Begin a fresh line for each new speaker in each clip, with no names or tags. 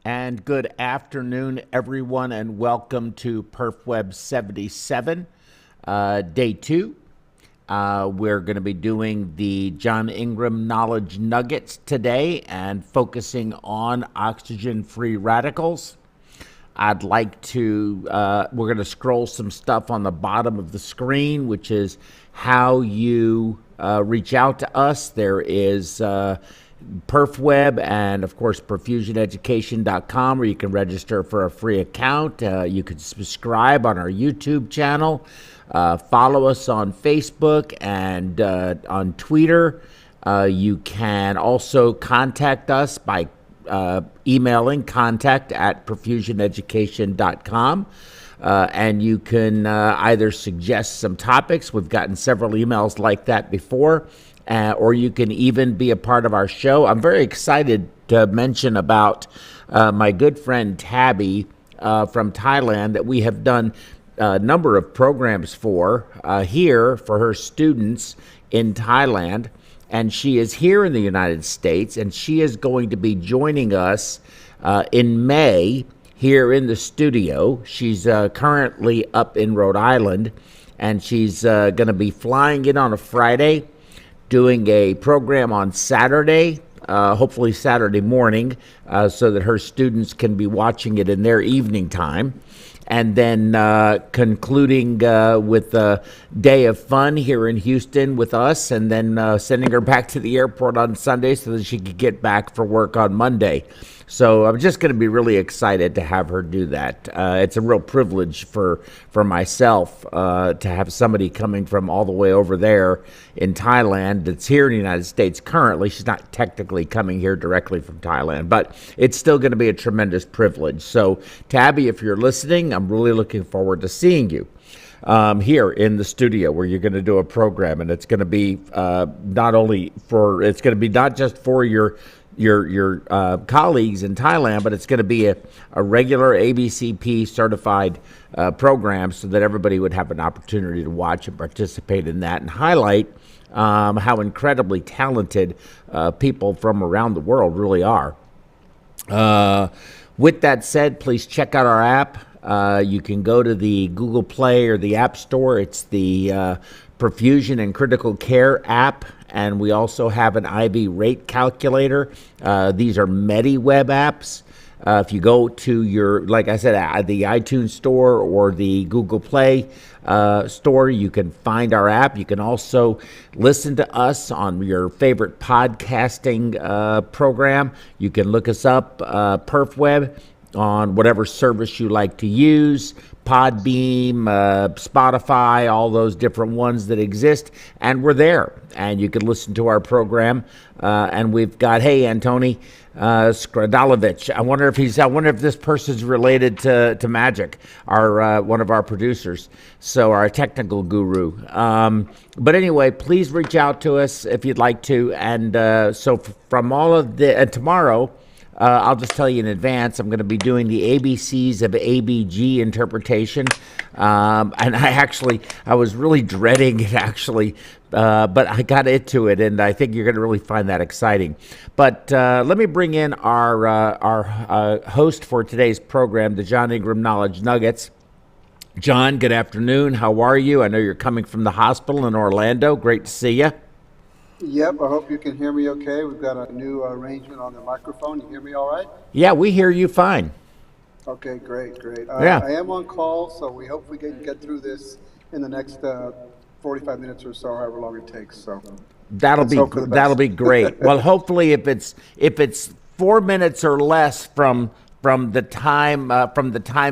And good afternoon, everyone, and welcome to PerfWeb 77, day 2. We're going to be doing the John Ingram Knowledge Nuggets today and focusing on oxygen-free radicals. I'd like to, we're going to scroll some stuff on the bottom of the screen, which is how you reach out to us. There is PerfWeb and, of course, perfusioneducation.com, where you can register for a free account. You can subscribe on our YouTube channel, follow us on Facebook and on Twitter. You can also contact us by emailing contact@perfusioneducation.com. And you can either suggest some topics. We've gotten several emails like that before. Or you can even be a part of our show. I'm very excited to mention about my good friend Tabby from Thailand that we have done a number of programs for here for her students in Thailand. And she is here in the United States, and she is going to be joining us in May here in the studio. She's currently up in Rhode Island, and she's going to be flying in on a Friday, doing a program on Saturday, hopefully Saturday morning, so that her students can be watching it in their evening time. And then concluding with a day of fun here in Houston with us, and then sending her back to the airport on Sunday so that she could get back for work on Monday. So I'm just going to be really excited to have her do that. It's a real privilege for myself to have somebody coming from all the way over there in Thailand that's here in the United States currently. She's not technically coming here directly from Thailand, but it's still going to be a tremendous privilege. So, Tabby, if you're listening, I'm really looking forward to seeing you here in the studio where you're going to do a program, and it's going to be it's going to be not just for your colleagues in Thailand, but it's going to be a regular ABCP certified program so that everybody would have an opportunity to watch and participate in that and highlight how incredibly talented people from around the world really are. With that said, please check out our app. You can go to the Google Play or the App Store. It's the Perfusion and Critical Care app, and we also have an IV rate calculator. These are MediWeb apps. If you go to your, like I said, the iTunes store or the Google Play store, you can find our app. You can also listen to us on your favorite podcasting program. You can look us up, PerfWeb, on whatever service you like to use, Podbeam, Spotify, all those different ones that exist, and we're there. And you can listen to our program. And we've got, hey, Antoni Skradalovich. I wonder if this person's related to Magic, our one of our producers, so our technical guru. But anyway, please reach out to us if you'd like to. And so from all of the tomorrow. I'll just tell you in advance, I'm going to be doing the ABCs of ABG interpretation. And I was really dreading it, actually, but I got into it, and I think you're going to really find that exciting. But let me bring in our host for today's program, the John Ingram Knowledge Nuggets. John, good afternoon. How are you? I know you're coming from the hospital in Orlando. Great to see you.
Yep, I hope you can hear me okay. We've got a new arrangement on the microphone. You hear me all right?
Yeah, we hear you fine.
Okay, great.
Yeah.
I am on call, so we hope we can get through this in the next 45 minutes or so, however long it takes. So
that'll be great. Well, hopefully, if it's 4 minutes or less from the time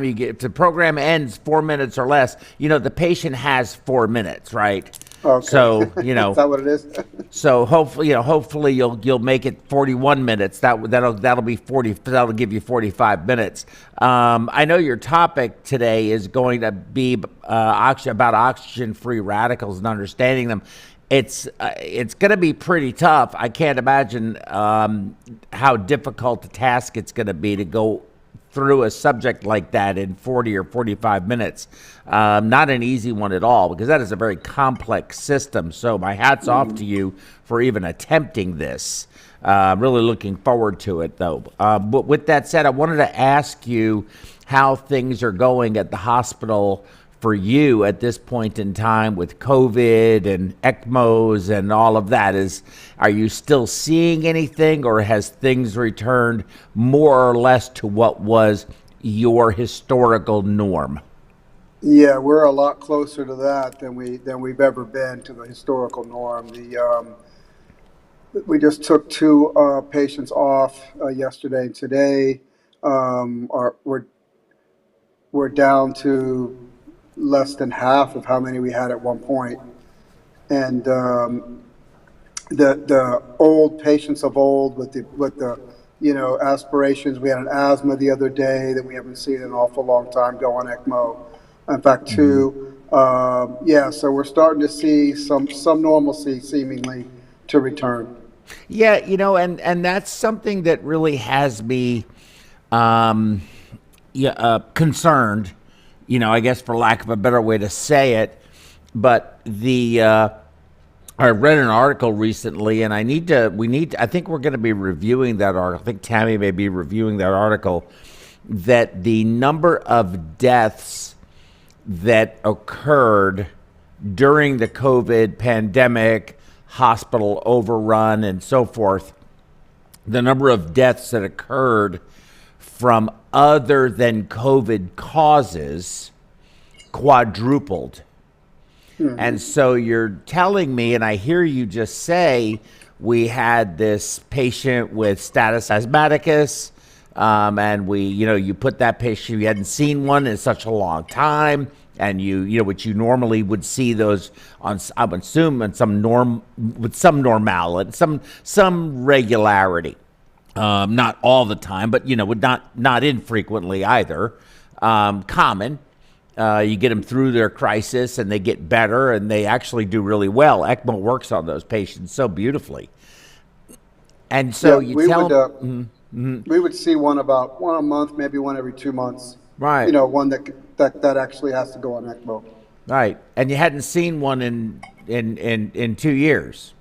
you get, if the program ends 4 minutes or less, the patient has 4 minutes, right?
Okay.
So
Is that what it is?
So hopefully you'll make it 41 minutes. That'll be 40. That'll give you 45 minutes. I know your topic today is going to be about oxygen-free radicals and understanding them. It's going to be pretty tough. I can't imagine how difficult the task it's going to be to go through a subject like that in 40 or 45 minutes. Not an easy one at all, because that is a very complex system. So my hat's off to you for even attempting this. Really looking forward to it, though. But with that said, I wanted to ask you how things are going at the hospital for you at this point in time with COVID and ECMOs and all of that. Are you still seeing anything, or has things returned more or less to what was your historical norm?
Yeah, we're a lot closer to that than we've ever been to the historical norm. We just took two patients off yesterday and today. We're down to less than half of how many we had at one point. And the old patients of old with the aspirations. We had an asthma the other day that we haven't seen in an awful long time go on ECMO. In fact, two. So we're starting to see some normalcy seemingly to return.
Yeah, and that's something that really has me concerned, I guess, for lack of a better way to say it. But I read an article recently, and I think we're going to be reviewing that article. I think Tammy may be reviewing that article, that the number of deaths that occurred during the COVID pandemic, hospital overrun, and so forth, the number of deaths that occurred from other than COVID causes quadrupled. And so you're telling me, and I hear you just say, we had this patient with status asthmaticus, and you put that patient, you hadn't seen one in such a long time, and which you normally would see those on, I would assume, with some normality, some regularity, not all the time, but would not infrequently either, common. You get them through their crisis, and they get better, and they actually do really well. ECMO works on those patients so beautifully. And so we
would see one a month, maybe one every 2 months.
Right.
One that actually has to go on ECMO.
Right. And you hadn't seen one in 2 years.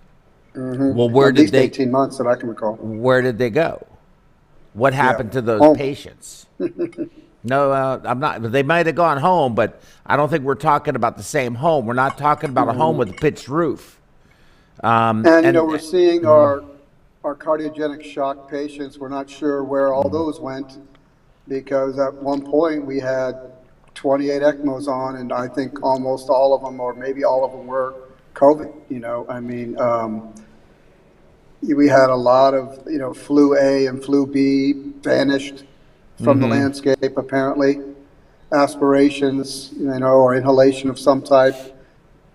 Mm-hmm.
Well, where
At
did
least
they?
18 months that I can recall.
Where did they go? What happened to those patients? No, I'm not. They might have gone home, but I don't think we're talking about the same home. We're not talking about a home with a pitched roof.
We're seeing our cardiogenic shock patients. We're not sure where all those went, because at one point we had 28 ECMOs on, and I think almost all of them, or maybe all of them, were COVID. We had a lot of flu A and flu B vanished from the landscape, apparently. Aspirations, or inhalation of some type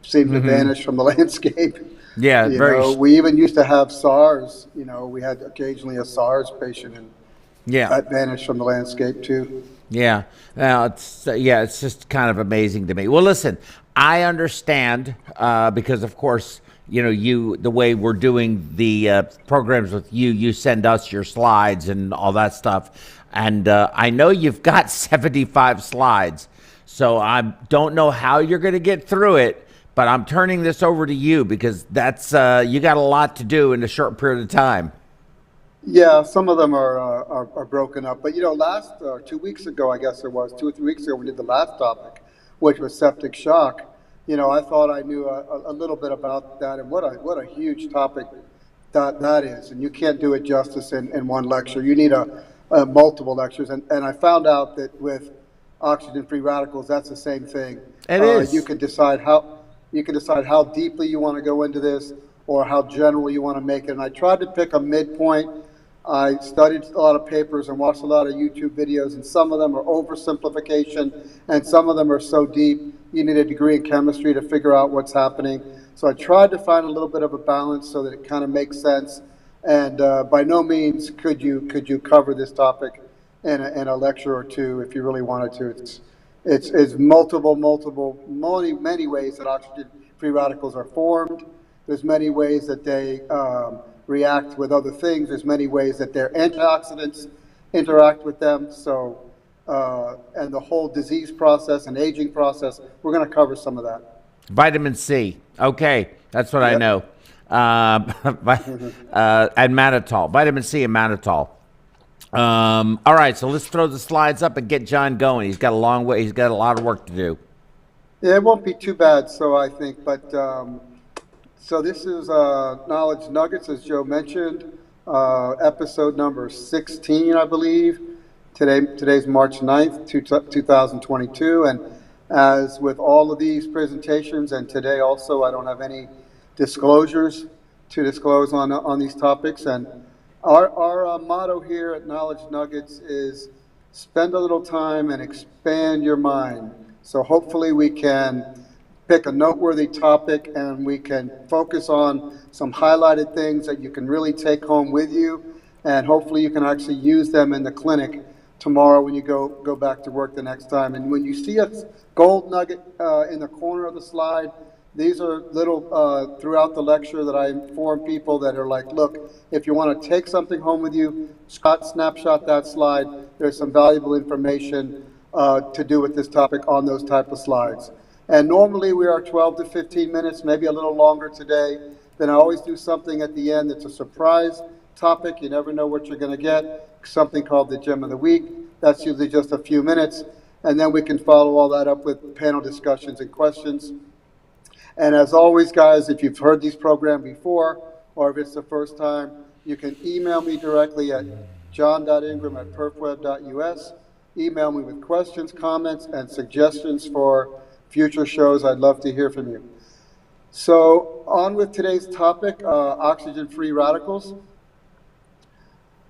seemed to vanish from the landscape.
Yeah,
we even used to have SARS. We had occasionally a SARS patient, and that vanished from the landscape too.
Yeah, well, it's just kind of amazing to me. Well, listen, I understand because, of course, the way we're doing the programs with you send us your slides and all that stuff. And I know you've got 75 slides, so I don't know how you're going to get through it, but I'm turning this over to you, because that's you got a lot to do in a short period of time.
Yeah, some of them are broken up. But, last 2 weeks ago, I guess it was 2 or 3 weeks ago, we did the last topic, which was septic shock. I thought I knew a little bit about that, and what a huge topic that is. And you can't do it justice in one lecture. You need multiple lectures. And I found out that with oxygen-free radicals, that's the same thing.
It is.
You can decide how deeply you want to go into this, or how general you want to make it. And I tried to pick a midpoint. I studied a lot of papers and watched a lot of YouTube videos, and some of them are oversimplification, and some of them are so deep you need a degree in chemistry to figure out what's happening. So I tried to find a little bit of a balance so that it kind of makes sense. And by no means could you cover this topic in a lecture or two if you really wanted to. It's many ways that oxygen-free radicals are formed. There's many ways that they react with other things. There's many ways that their antioxidants interact with them. So and the whole disease process and aging process. We're going to cover some of that.
Vitamin C. Okay, that's what I know. And mannitol. Vitamin C and mannitol. All right, so let's throw the slides up and get John going. He's got a long way. He's got a lot of work to do.
Yeah, it won't be too bad, so I think. But so this is Knowledge Nuggets, as Joe mentioned, episode number 16, I believe. Today's March 9th, 2022, and as with all of these presentations, and today also, I don't have any disclosures to disclose on these topics. And our motto here at Knowledge Nuggets is spend a little time and expand your mind. So hopefully we can pick a noteworthy topic and we can focus on some highlighted things that you can really take home with you, and hopefully you can actually use them in the clinic tomorrow when you go back to work the next time. And when you see a gold nugget in the corner of the slide, these are little throughout the lecture that I inform people that are like, look, if you want to take something home with you, snapshot that slide. There's some valuable information to do with this topic on those type of slides. And normally we are 12 to 15 minutes, maybe a little longer today. Then I always do something at the end that's a surprise topic. You never know what you're going to get. Something called the Gem of the Week. That's usually just a few minutes. And then we can follow all that up with panel discussions and questions. And as always, guys, if you've heard these programs before, or if it's the first time, you can email me directly at john.ingram@perfweb.us. Email me with questions, comments, and suggestions for future shows. I'd love to hear from you. So on with today's topic, oxygen-free radicals.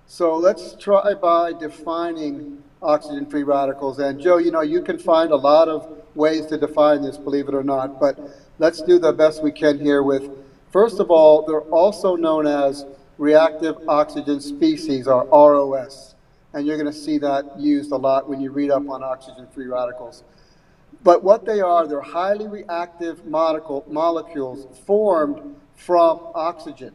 So let's try by defining oxygen-free radicals. And Joe, you can find a lot of ways to define this, believe it or not, but let's do the best we can here with, first of all, they're also known as reactive oxygen species, or ROS. And you're going to see that used a lot when you read up on oxygen-free radicals. But what they are, they're highly reactive molecules formed from oxygen.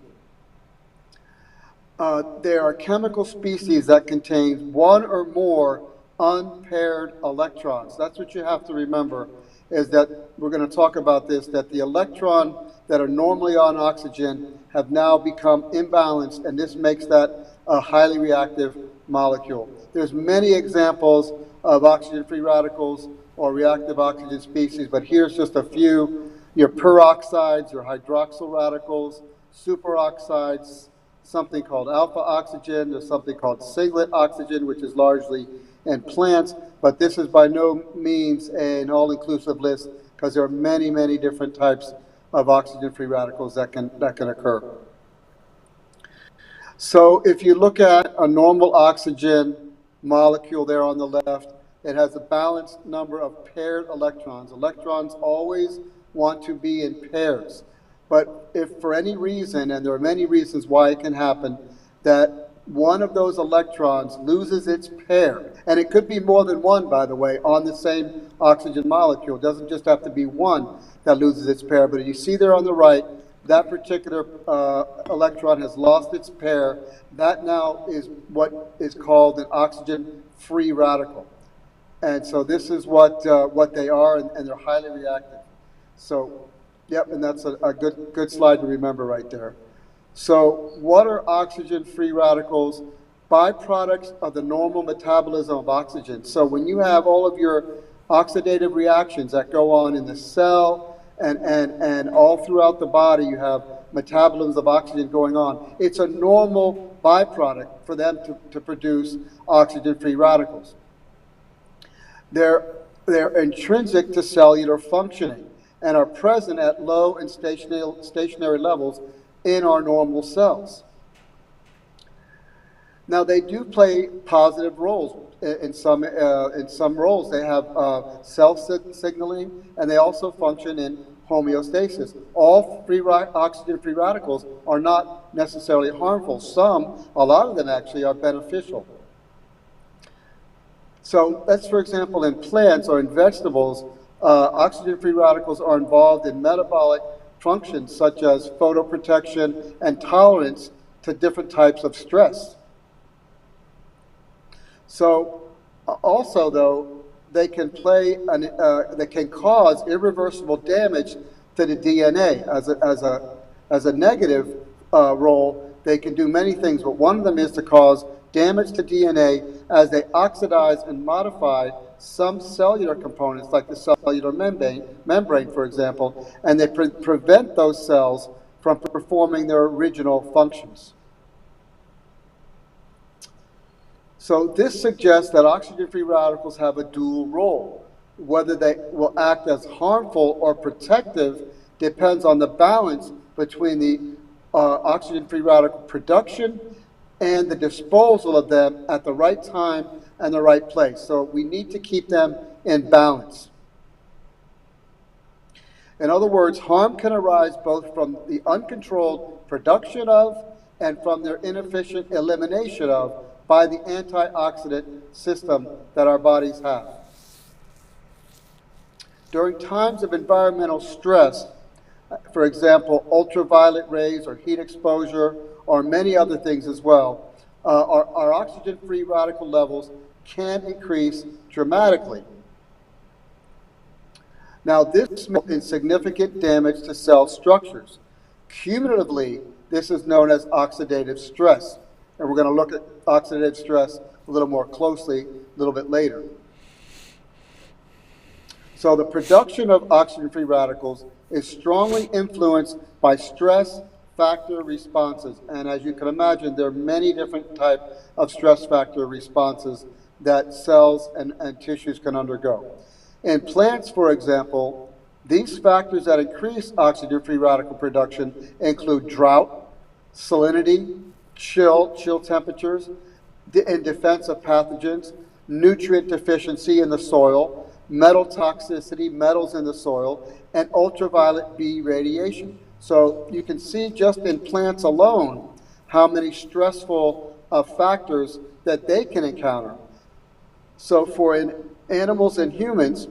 They are chemical species that contain one or more unpaired electrons. That's what you have to remember, is that we're going to talk about this, that the electron that are normally on oxygen have now become imbalanced, and this makes that a highly reactive molecule. There's many examples of oxygen-free radicals or reactive oxygen species, but here's just a few. Your peroxides, your hydroxyl radicals, superoxides, something called alpha oxygen, there's something called singlet oxygen, which is largely in plants, but this is by no means an all-inclusive list because there are many, many different types of oxygen-free radicals that can occur. So if you look at a normal oxygen molecule there on the left, it has a balanced number of paired electrons. Electrons always want to be in pairs. But if for any reason, and there are many reasons why it can happen, that one of those electrons loses its pair, and it could be more than one, by the way, on the same oxygen molecule. It doesn't just have to be one that loses its pair, but you see there on the right, that particular electron has lost its pair. That now is what is called an oxygen-free radical. And so this is what they are, and they're highly reactive. So, yep, and that's a good slide to remember right there. So what are oxygen-free radicals? Byproducts of the normal metabolism of oxygen. So when you have all of your oxidative reactions that go on in the cell and all throughout the body, you have metabolisms of oxygen going on. It's a normal byproduct for them to produce oxygen-free radicals. They're intrinsic to cellular functioning and are present at low and stationary levels in our normal cells. Now, they do play positive roles in some roles. They have self-signaling, and they also function in homeostasis. All oxygen-free radicals are not necessarily harmful. A lot of them actually are beneficial. So that's, for example, in plants or in vegetables, oxygen-free radicals are involved in metabolic functions such as photoprotection and tolerance to different types of stress. So Also, though, they can they can cause irreversible damage to the DNA as a negative role. They can do many things, but one of them is to cause damage to DNA as they oxidize and modify some cellular components, like the cellular membrane, for example, and they prevent those cells from performing their original functions. So this suggests that oxygen-free radicals have a dual role. Whether they will act as harmful or protective depends on the balance between the oxygen-free radical production and the disposal of them at the right time and the right place. So we need to keep them in balance. In other words, harm can arise both from the uncontrolled production of and from their inefficient elimination of by the antioxidant system that our bodies have. During times of environmental stress, for example, ultraviolet rays or heat exposure, or many other things as well, our oxygen-free radical levels can increase dramatically. Now, this results in significant damage to cell structures. Cumulatively, this is known as oxidative stress. And we're going to look at oxidative stress a little more closely a little bit later. So the production of oxygen-free radicals is strongly influenced by stress factor responses. And as you can imagine, there are many different types of stress factor responses that cells and tissues can undergo. In plants, for example, these factors that increase oxygen-free radical production include drought, salinity, chill temperatures, in defense of pathogens, nutrient deficiency in the soil, metal toxicity, metals in the soil, and ultraviolet B radiation. So you can see just in plants alone how many stressful factors that they can encounter. So for animals and humans,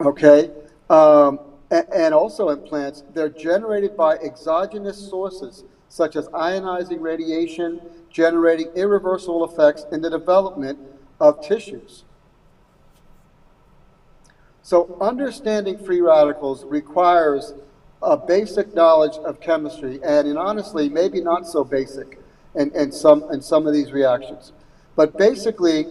okay, and also in plants, they're generated by exogenous sources such as ionizing radiation, generating irreversible effects in the development of tissues. So understanding free radicals requires a basic knowledge of chemistry, and honestly, maybe not so basic in some of these reactions. But basically,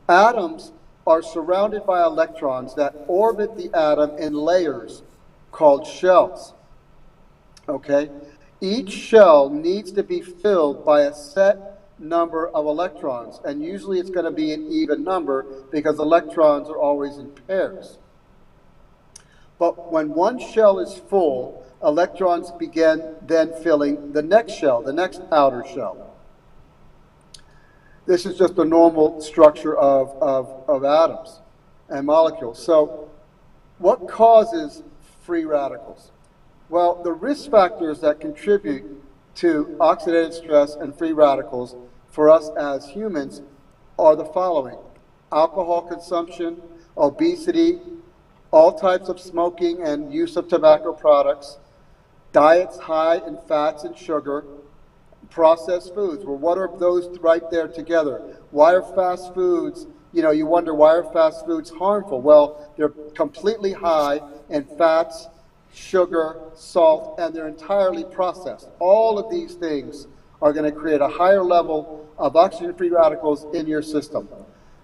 atoms are surrounded by electrons that orbit the atom in layers called shells. Okay? Each shell needs to be filled by a set number of electrons, and usually it's going to be an even number because electrons are always in pairs. But when one shell is full, electrons begin then filling the next shell, the next outer shell. This is just the normal structure of atoms and molecules. So what causes free radicals? Well, the risk factors that contribute to oxidative stress and free radicals for us as humans are the following: alcohol consumption, obesity, all types of smoking and use of tobacco products, diets high in fats and sugar, processed foods. Well, what are those right there together? Why are fast foods, you wonder, why are fast foods harmful? Well, they're completely high in fats, sugar, salt, and they're entirely processed. All of these things are going to create a higher level of oxygen-free radicals in your system.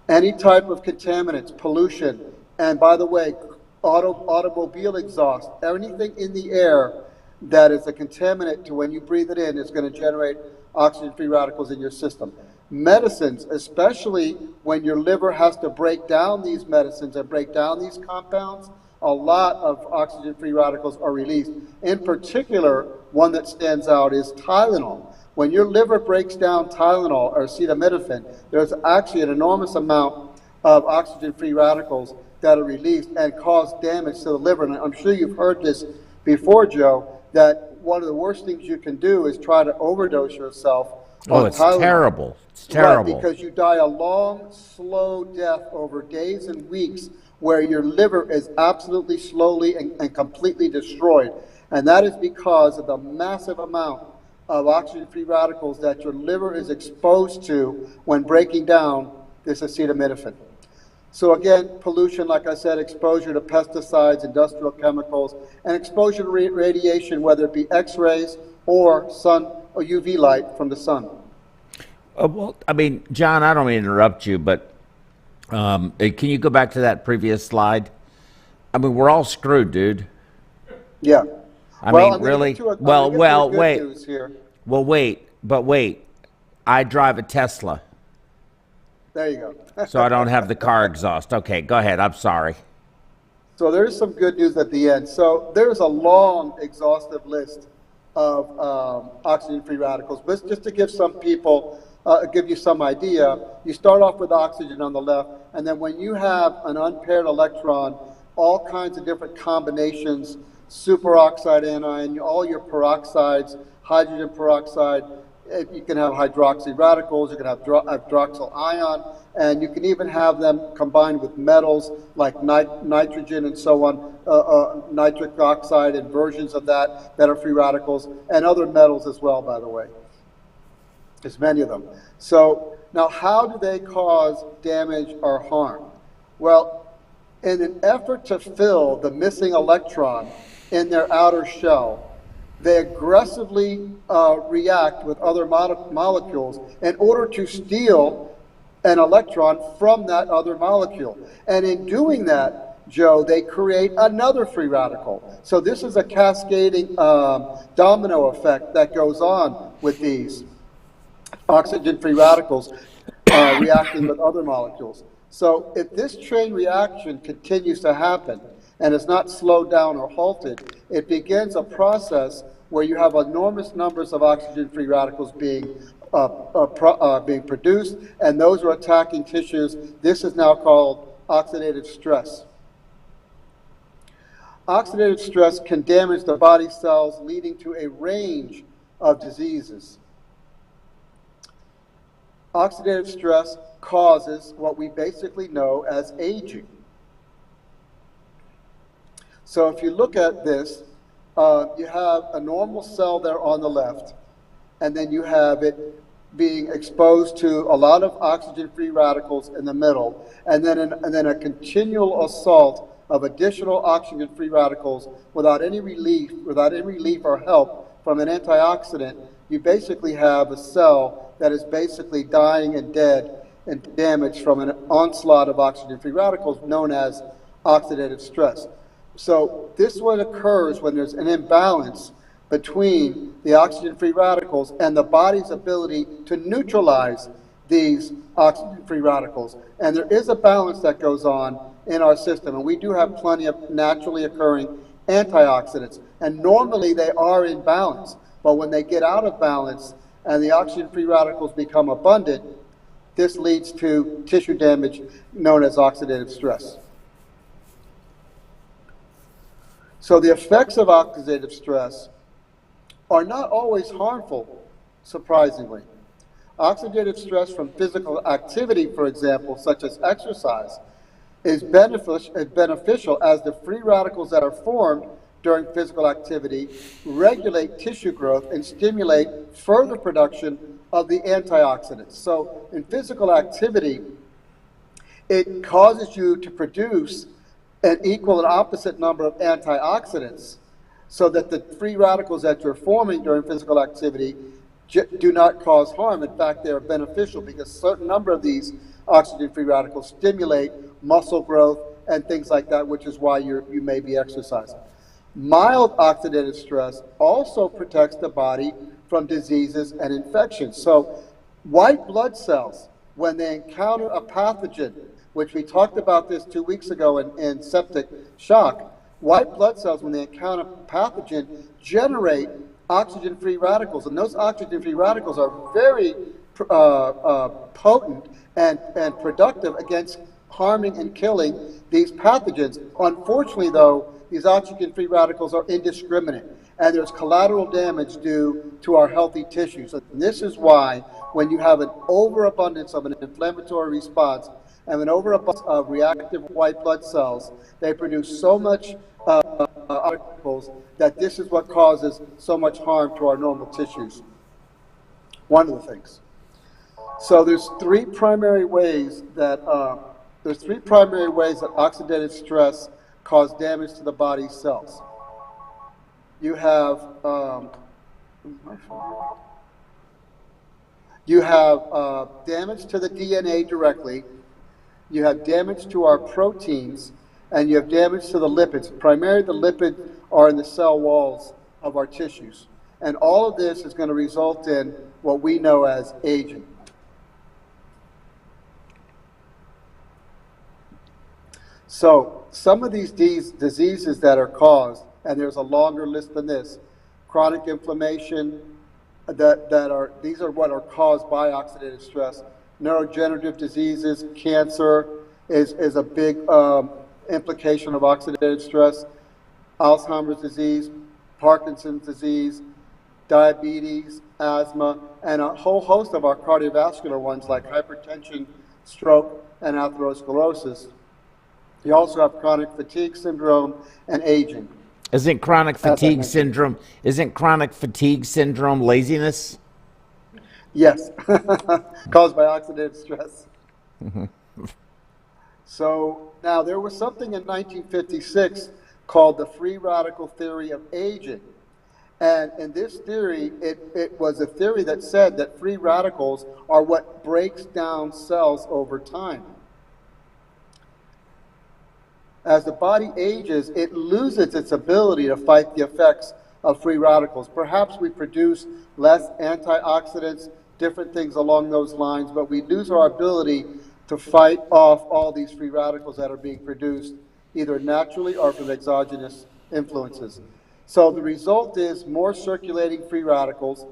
Any type of contaminants, pollution, and by the way, automobile exhaust, anything in the air that is a contaminant to when you breathe it in is going to generate oxygen-free radicals in your system. Medicines, especially when your liver has to break down these medicines and break down these compounds, a lot of oxygen-free radicals are released. In particular, one that stands out is Tylenol. When your liver breaks down Tylenol or acetaminophen, there's actually an enormous amount of oxygen-free radicals that are released and cause damage to the liver. And I'm sure you've heard this before, Joe, that one of the worst things you can do is try to overdose yourself on
it's
Tylenol.
terrible. It's terrible.
Right, because you die a long, slow death over days and weeks where your liver is absolutely slowly and completely destroyed. And that is because of the massive amount of oxygen-free radicals that your liver is exposed to when breaking down this acetaminophen. So again, pollution, like I said, exposure to pesticides, industrial chemicals, and exposure to radiation, whether it be X-rays or sun or UV light from the sun.
Well, I mean, John, I don't mean to interrupt you, but can you go back to that previous slide? I mean, we're all screwed, dude.
Yeah.
I mean, really? Wait.
News here.
Well, wait. I drive a Tesla.
There you go.
So I don't have the car exhaust. Okay, go ahead. I'm sorry.
So there's some good news at the end. So there's a long, exhaustive list of oxygen-free radicals. But just to give some people, give you some idea, you start off with oxygen on the left, and then when you have an unpaired electron, all kinds of different combinations, superoxide anion, all your peroxides, hydrogen peroxide, you can have hydroxy radicals, you can have hydroxyl ion, and you can even have them combined with metals like nitrogen and so on, nitric oxide and versions of that are free radicals, and other metals as well, by the way. There's many of them. So now how do they cause damage or harm? Well, in an effort to fill the missing electron in their outer shell, they aggressively react with other molecules in order to steal an electron from that other molecule. And in doing that, Joe, they create another free radical. So this is a cascading domino effect that goes on with these oxygen-free radicals reacting with other molecules. So if this chain reaction continues to happen and is not slowed down or halted, it begins a process where you have enormous numbers of oxygen-free radicals being produced, and those are attacking tissues. This is now called oxidative stress. Oxidative stress can damage the body cells, leading to a range of diseases. Oxidative stress causes what we basically know as aging. So if you look at this, you have a normal cell there on the left, and then you have it being exposed to a lot of oxygen-free radicals in the middle, and then a continual assault of additional oxygen-free radicals without any relief or help from an antioxidant. You basically have a cell that is basically dying and dead and damaged from an onslaught of oxygen-free radicals known as oxidative stress. So this is what occurs when there's an imbalance between the oxygen-free radicals and the body's ability to neutralize these oxygen-free radicals. And there is a balance that goes on in our system, and we do have plenty of naturally occurring antioxidants. And normally they are in balance, but when they get out of balance and the oxygen-free radicals become abundant, this leads to tissue damage known as oxidative stress. So the effects of oxidative stress are not always harmful, surprisingly. Oxidative stress from physical activity, for example, such as exercise, is beneficial as the free radicals that are formed during physical activity regulate tissue growth and stimulate further production of the antioxidants. So in physical activity, it causes you to produce an equal and opposite number of antioxidants so that the free radicals that you're forming during physical activity do not cause harm. In fact, they are beneficial because a certain number of these oxygen-free radicals stimulate muscle growth and things like that, which is why you may be exercising. Mild oxidative stress also protects the body from diseases and infections. So white blood cells, when they encounter a pathogen, which we talked about this 2 weeks ago in septic shock, white blood cells, when they encounter pathogen, generate oxygen-free radicals. And those oxygen-free radicals are very potent and productive against harming and killing these pathogens. Unfortunately, though, these oxygen-free radicals are indiscriminate, and there's collateral damage due to our healthy tissues. And this is why when you have an overabundance of an inflammatory response and an overabundance of reactive white blood cells, they produce so much radicals that this is what causes so much harm to our normal tissues. One of the things. So there's three primary ways that oxidative stress cause damage to the body's cells. You have damage to the DNA directly. You have damage to our proteins, and you have damage to the lipids. Primarily, the lipids are in the cell walls of our tissues. And all of this is going to result in what we know as aging. So some of these diseases that are caused, and there's a longer list than this, chronic inflammation, these are what are caused by oxidative stress. Neurodegenerative diseases, cancer is a big implication of oxidative stress. Alzheimer's disease, Parkinson's disease, diabetes, asthma, and a whole host of our cardiovascular ones like hypertension, stroke, and atherosclerosis. You also have chronic fatigue syndrome and aging.
Isn't chronic fatigue syndrome laziness?
Yes, caused by oxidative stress. So now there was something in 1956 called the free radical theory of aging. And in this theory, it was a theory that said that free radicals are what breaks down cells over time. As the body ages, it loses its ability to fight the effects of free radicals. Perhaps we produce less antioxidants, different things along those lines, but we lose our ability to fight off all these free radicals that are being produced either naturally or from exogenous influences. So the result is more circulating free radicals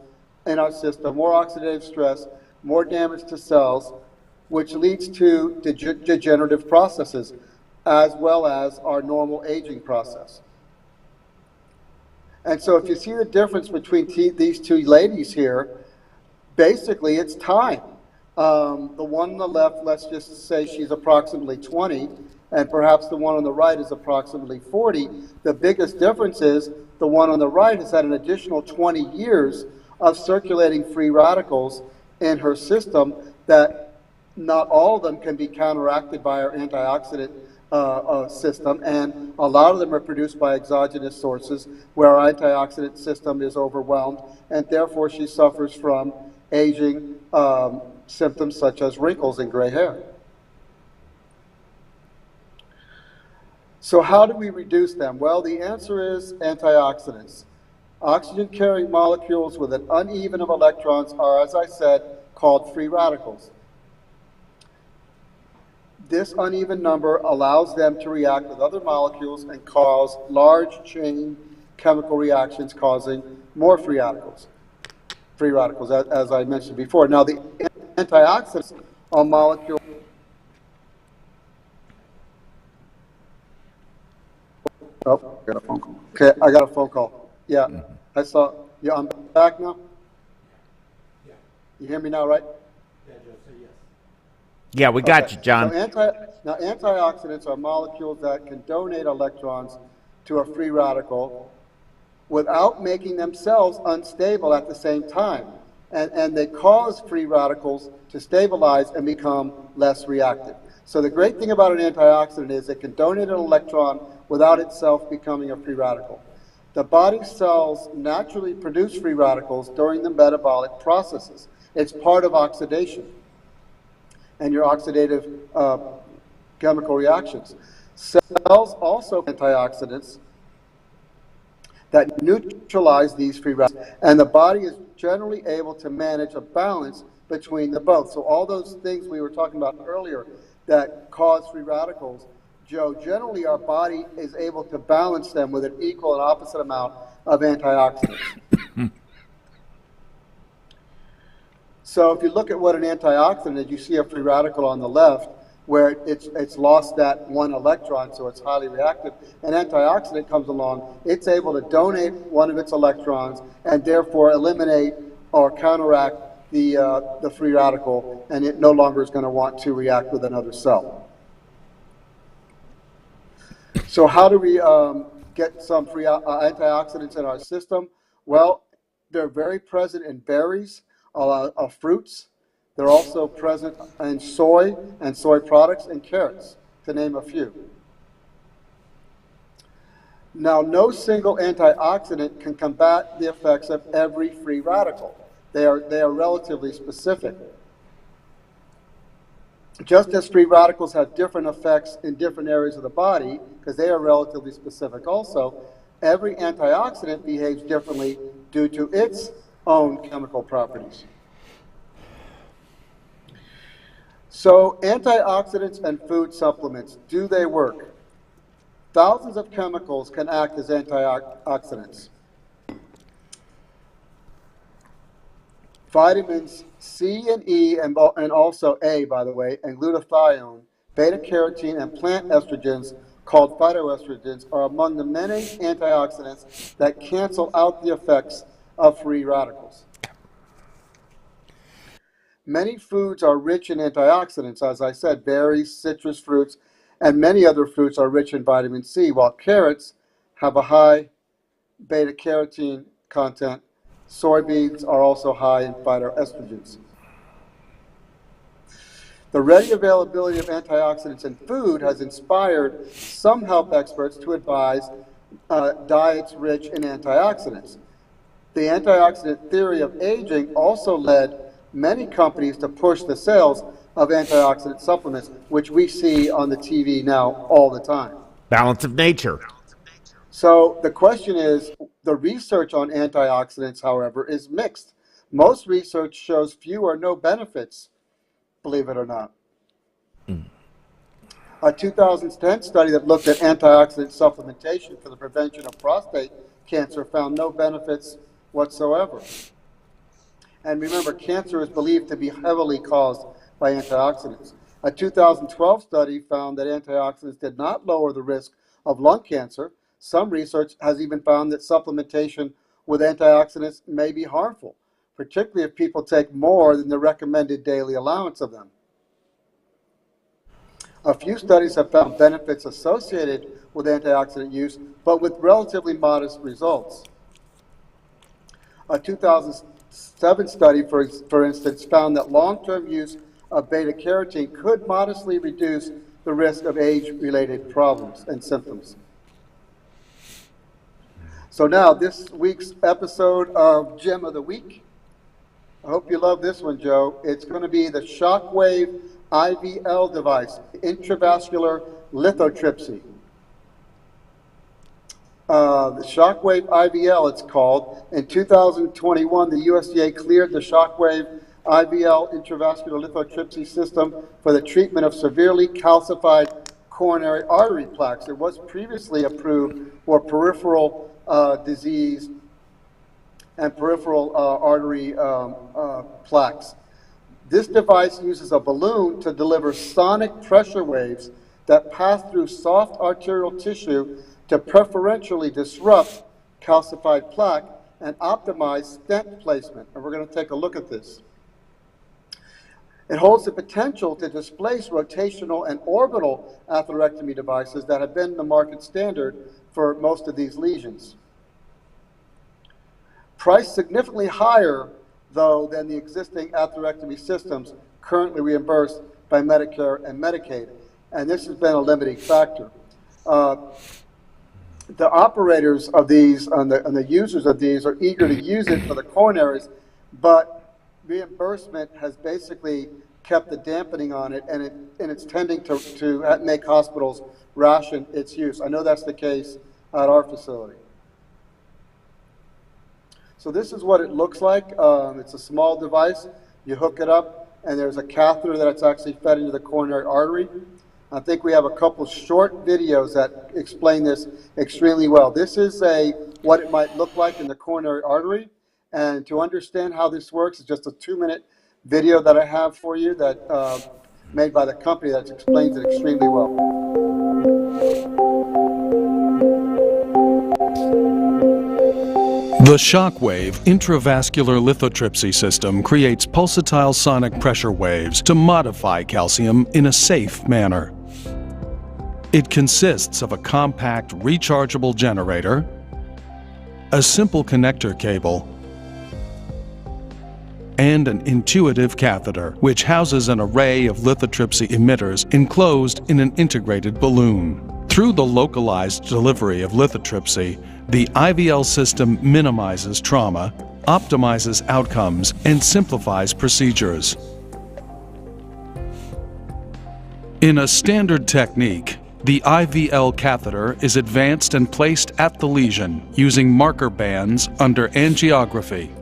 in our system, more oxidative stress, more damage to cells, which leads to degenerative processes, as well as our normal aging process. And so if you see the difference between these two ladies here, basically it's time. The one on the left, let's just say she's approximately 20, and perhaps the one on the right is approximately 40. The biggest difference is the one on the right has had an additional 20 years of circulating free radicals in her system that not all of them can be counteracted by our antioxidant system, and a lot of them are produced by exogenous sources where our antioxidant system is overwhelmed, and therefore she suffers from aging symptoms such as wrinkles and gray hair. So how do we reduce them? Well, the answer is antioxidants. Oxygen-carrying molecules with an uneven of electrons are, as I said, called free radicals. This uneven number allows them to react with other molecules and cause large chain chemical reactions causing more free radicals, as I mentioned before. Now, the antioxidants are molecules. Oh, I got a phone call. Okay, I got a phone call. Yeah, I saw. Yeah, I'm back now. Yeah. You hear me now, right?
Yeah, Joe, say yes.
Yeah, we got you, John.
Now, antioxidants are molecules that can donate electrons to a free radical without making themselves unstable at the same time. And they cause free radicals to stabilize and become less reactive. So the great thing about an antioxidant is it can donate an electron without itself becoming a free radical. The body cells naturally produce free radicals during the metabolic processes. It's part of oxidation and your oxidative chemical reactions. Cells also have antioxidants that neutralize these free radicals, and the body is generally able to manage a balance between the both. So all those things we were talking about earlier that cause free radicals, Joe, generally our body is able to balance them with an equal and opposite amount of antioxidants. So if you look at what an antioxidant is, you see a free radical on the left where it's lost that one electron, so it's highly reactive. An antioxidant comes along, it's able to donate one of its electrons and therefore eliminate or counteract the free radical, and it no longer is going to want to react with another cell. So how do we get some free antioxidants in our system? Well, they're very present in berries, fruits. They're also present in soy and soy products and carrots, to name a few. Now, no single antioxidant can combat the effects of every free radical. They are relatively specific. Just as free radicals have different effects in different areas of the body, because they are relatively specific also, every antioxidant behaves differently due to its own chemical properties. So, antioxidants and food supplements, do they work? Thousands of chemicals can act as antioxidants. Vitamins C and E, and also A, by the way, and glutathione, beta-carotene, and plant estrogens, called phytoestrogens, are among the many antioxidants that cancel out the effects of free radicals. Many foods are rich in antioxidants, as I said. Berries, citrus fruits, and many other fruits are rich in vitamin C, while carrots have a high beta-carotene content. Soybeans are also high in phytoestrogens. The ready availability of antioxidants in food has inspired some health experts to advise diets rich in antioxidants. The antioxidant theory of aging also led many companies to push the sales of antioxidant supplements, which we see on the TV now all the time.
Balance of nature.
So the question is, the research on antioxidants, however, is mixed. Most research shows few or no benefits, believe it or not. A 2010 study that looked at antioxidant supplementation for the prevention of prostate cancer found no benefits whatsoever. And remember, cancer is believed to be heavily caused by antioxidants. A 2012 study found that antioxidants did not lower the risk of lung cancer. Some research has even found that supplementation with antioxidants may be harmful, particularly if people take more than the recommended daily allowance of them. A few studies have found benefits associated with antioxidant use, but with relatively modest results. A 2007 study, for instance, found that long-term use of beta-carotene could modestly reduce the risk of age-related problems and symptoms. So now, this week's episode of Gem of the Week. I hope you love this one, Joe. It's going to be the Shockwave IVL device, intravascular lithotripsy. The Shockwave IVL, it's called. In 2021, the USDA cleared the Shockwave IVL intravascular lithotripsy system for the treatment of severely calcified coronary artery plaques. It was previously approved for peripheral disease and peripheral artery plaques. This device uses a balloon to deliver sonic pressure waves that pass through soft arterial tissue to preferentially disrupt calcified plaque and optimize stent placement. And we're going to take a look at this. It holds the potential to displace rotational and orbital atherectomy devices that have been the market standard for most of these lesions. Priced significantly higher, though, than the existing atherectomy systems currently reimbursed by Medicare and Medicaid. And this has been a limiting factor. The operators of these and the users of these are eager to use it for the coronaries, but reimbursement has basically kept the dampening on it, and it's tending to make hospitals ration its use. I know that's the case at our facility. So this is what it looks like. It's a small device. You hook it up, and there's a catheter that's actually fed into the coronary artery. I think we have a couple short videos that explain this extremely well. This is what it might look like in the coronary artery. And to understand how this works, it's just a 2-minute video that I have for you that made by the company that explains it extremely well.
The Shockwave intravascular lithotripsy system creates pulsatile sonic pressure waves to modify calcium in a safe manner. It consists of a compact rechargeable generator, a simple connector cable, and an intuitive catheter, which houses an array of lithotripsy emitters enclosed in an integrated balloon. Through the localized delivery of lithotripsy, the IVL system minimizes trauma, optimizes outcomes, and simplifies procedures. In a standard technique, the IVL catheter is advanced and placed at the lesion using marker bands under angiography.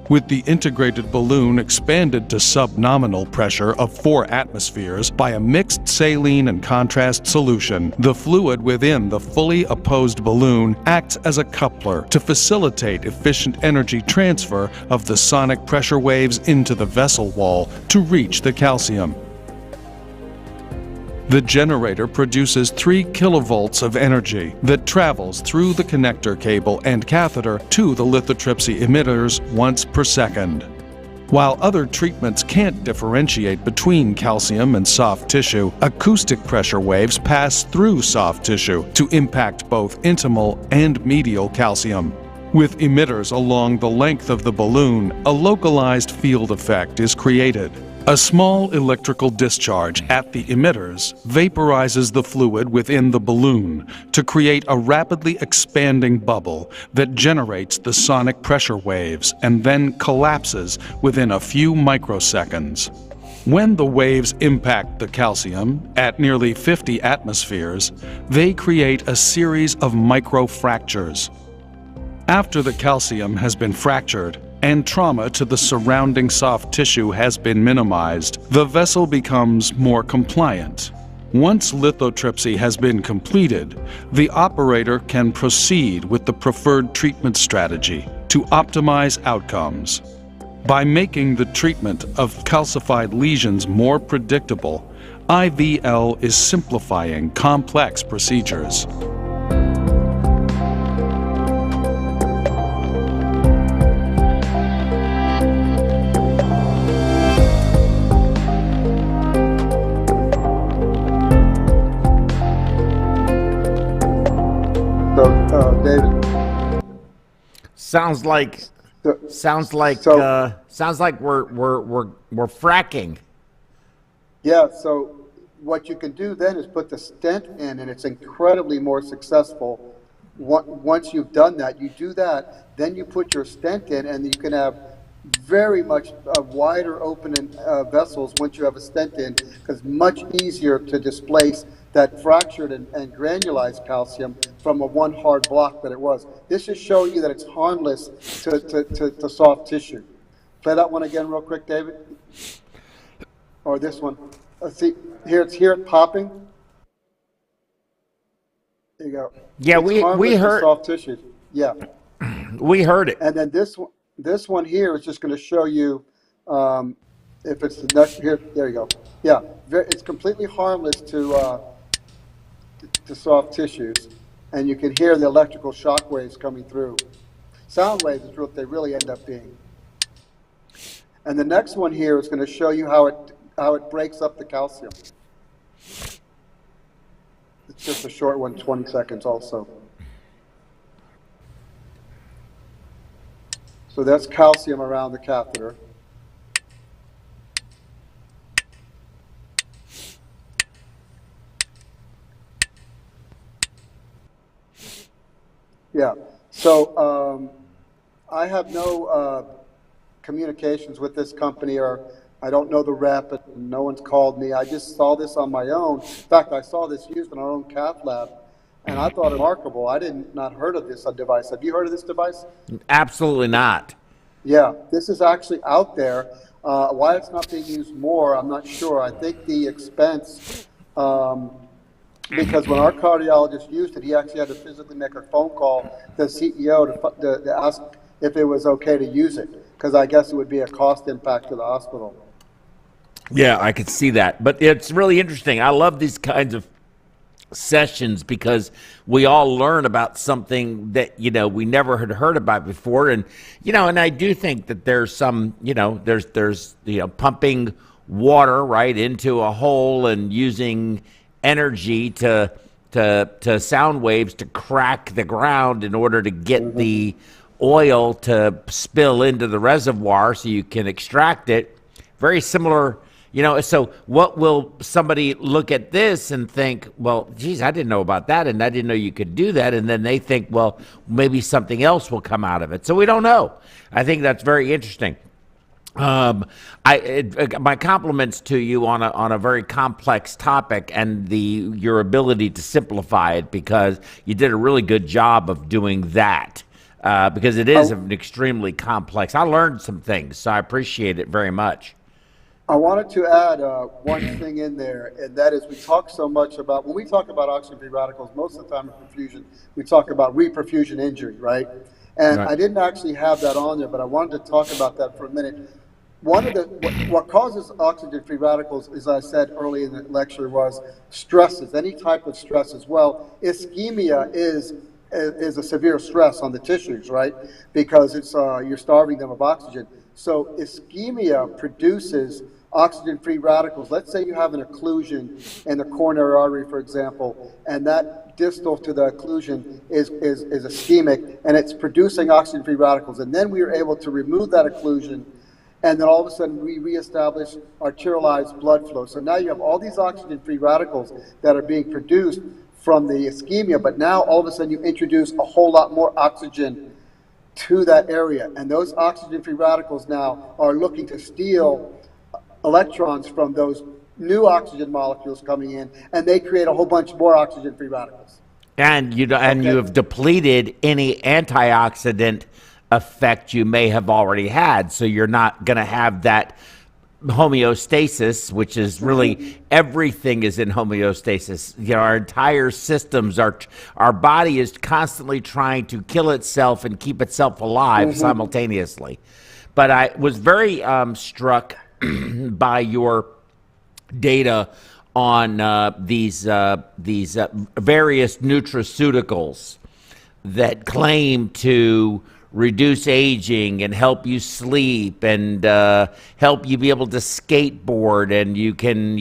With the integrated balloon expanded to subnominal pressure of 4 atmospheres by a mixed saline and contrast solution, the fluid within the fully opposed balloon acts as a coupler to facilitate efficient energy transfer of the sonic pressure waves into the vessel wall to reach the calcium. The generator produces 3 kilovolts of energy that travels through the connector cable and catheter to the lithotripsy emitters once per second. While other treatments can't differentiate between calcium and soft tissue, acoustic pressure waves pass through soft tissue to impact both intimal and medial calcium. With emitters along the length of the balloon, a localized field effect is created. A small electrical discharge at the emitters vaporizes the fluid within the balloon to create a rapidly expanding bubble that generates the sonic pressure waves and then collapses within a few microseconds. When the waves impact the calcium at nearly 50 atmospheres, they create a series of microfractures. After the calcium has been fractured, and trauma to the surrounding soft tissue has been minimized, the vessel becomes more compliant. Once lithotripsy has been completed, the operator can proceed with the preferred treatment strategy to optimize outcomes. By making the treatment of calcified lesions more predictable, IVL is simplifying complex procedures.
David.
Sounds like we're fracking.
Yeah. So what you can do then is put the stent in, and it's incredibly more successful. Once you've done that, you do that, then you put your stent in, and you can have very much wider open vessels once you have a stent in, because much easier to displace that fractured and granulized calcium from a one hard block that it was. This is showing you that it's harmless to soft tissue. Play that one again real quick, David. Or this one. See, here it's popping. There you go.
Yeah,
it's
we heard
soft tissue. Yeah.
We heard it.
And then this one here is just going to show you if it's the next here. There you go. Yeah, it's completely harmless to soft tissues, and you can hear the electrical shock waves coming through. Sound waves is what they really end up being. And the next one here is going to show you how it breaks up the calcium. It's just a short one, 20 seconds also. So that's calcium around the catheter. Yeah, so I have no communications with this company, or I don't know the rep, and no one's called me. I just saw this on my own. In fact, I saw this used in our own cath lab, and I thought it remarkable. I not heard of this device. Have you heard of this device?
Absolutely not.
Yeah, this is actually out there. Why it's not being used more, I'm not sure. I think the expense, because when our cardiologist used it, he actually had to physically make a phone call to the CEO to ask if it was okay to use it, because I guess it would be a cost impact to the hospital.
Yeah, I could see that. But it's really interesting. I love these kinds of sessions because we all learn about something that, we never had heard about before. And, and I do think that there's some, there's pumping water right into a hole and using energy to sound waves to crack the ground in order to get the oil to spill into the reservoir so you can extract it. Very similar, so what will somebody look at this and think, well, geez, I didn't know about that, and I didn't know you could do that, and then they think, well, maybe something else will come out of it. So we don't know. I think that's very interesting. My compliments to you on a very complex topic and your ability to simplify it, because you did a really good job of doing that. Because it is an extremely complex. I learned some things, so I appreciate it very much.
I wanted to add one thing in there, and that is we talk so much about, when we talk about oxygen-free radicals, most of the time in perfusion, we talk about reperfusion injury, right? And
Right.
I didn't actually have that on there, but I wanted to talk about that for a minute. One of what causes oxygen-free radicals, as I said early in the lecture, was stresses, any type of stress as well. Ischemia is a severe stress on the tissues, right? Because it's you're starving them of oxygen. So ischemia produces oxygen-free radicals. Let's say you have an occlusion in the coronary artery, for example, and that distal to the occlusion is ischemic, and it's producing oxygen-free radicals. And then we are able to remove that occlusion, and then all of a sudden we reestablish arterialized blood flow. So now you have all these oxygen-free radicals that are being produced from the ischemia, but now all of a sudden you introduce a whole lot more oxygen to that area. And those oxygen-free radicals now are looking to steal electrons from those new oxygen molecules coming in, and they create a whole bunch more oxygen-free radicals.
And you have depleted any antioxidant effect you may have already had, so you're not going to have that homeostasis, which is really everything is in homeostasis. Our entire systems our body is constantly trying to kill itself and keep itself alive simultaneously. But I was very struck by your data on these various nutraceuticals that claim to reduce aging and help you sleep and help you be able to skateboard, and you can,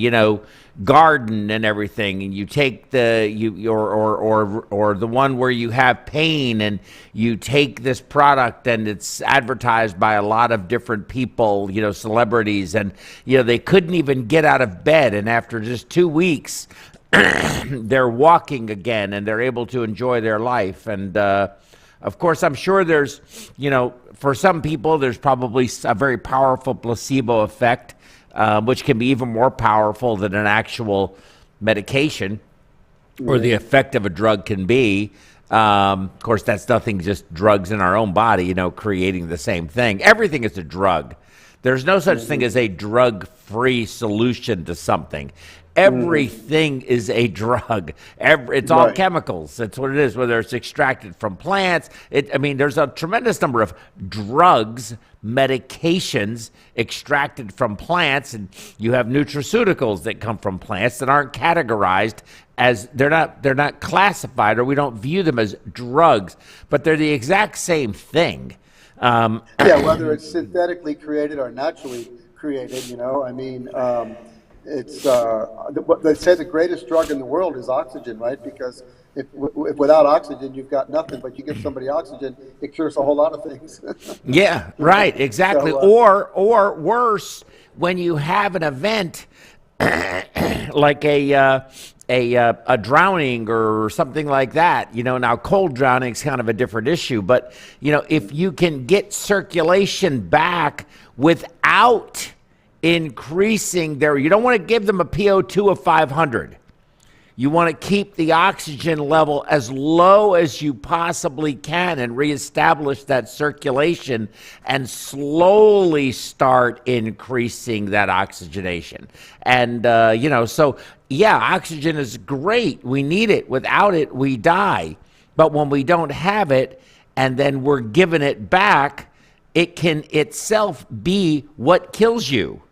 garden and everything. And you take or the one where you have pain, and you take this product, and it's advertised by a lot of different people, celebrities, and they couldn't even get out of bed, and after just 2 weeks they're walking again, and they're able to enjoy their life. And of course, I'm sure there's, for some people, there's probably a very powerful placebo effect, which can be even more powerful than an actual medication or the effect of a drug can be. Of course, that's nothing, just drugs in our own body, creating the same thing. Everything is a drug. There's no such thing as a drug-free solution to something. Everything is a drug. It's all chemicals. That's what it is, whether it's extracted from plants. There's a tremendous number of drugs, medications extracted from plants, and you have nutraceuticals that come from plants that aren't categorized as, they're not classified, or we don't view them as drugs, but they're the exact same thing.
Whether it's synthetically created or naturally created, it's they say the greatest drug in the world is oxygen, right? Because if without oxygen you've got nothing, but you give somebody oxygen, it cures a whole lot of things.
Yeah, right, exactly. So, or worse, when you have an event like a drowning or something like that. Now cold drowning is kind of a different issue, but if you can get circulation back without increasing you don't want to give them a PO2 of 500. You want to keep the oxygen level as low as you possibly can and reestablish that circulation and slowly start increasing that oxygenation. And, oxygen is great. We need it. Without it, we die. But when we don't have it and then we're given it back, it can itself be what kills you.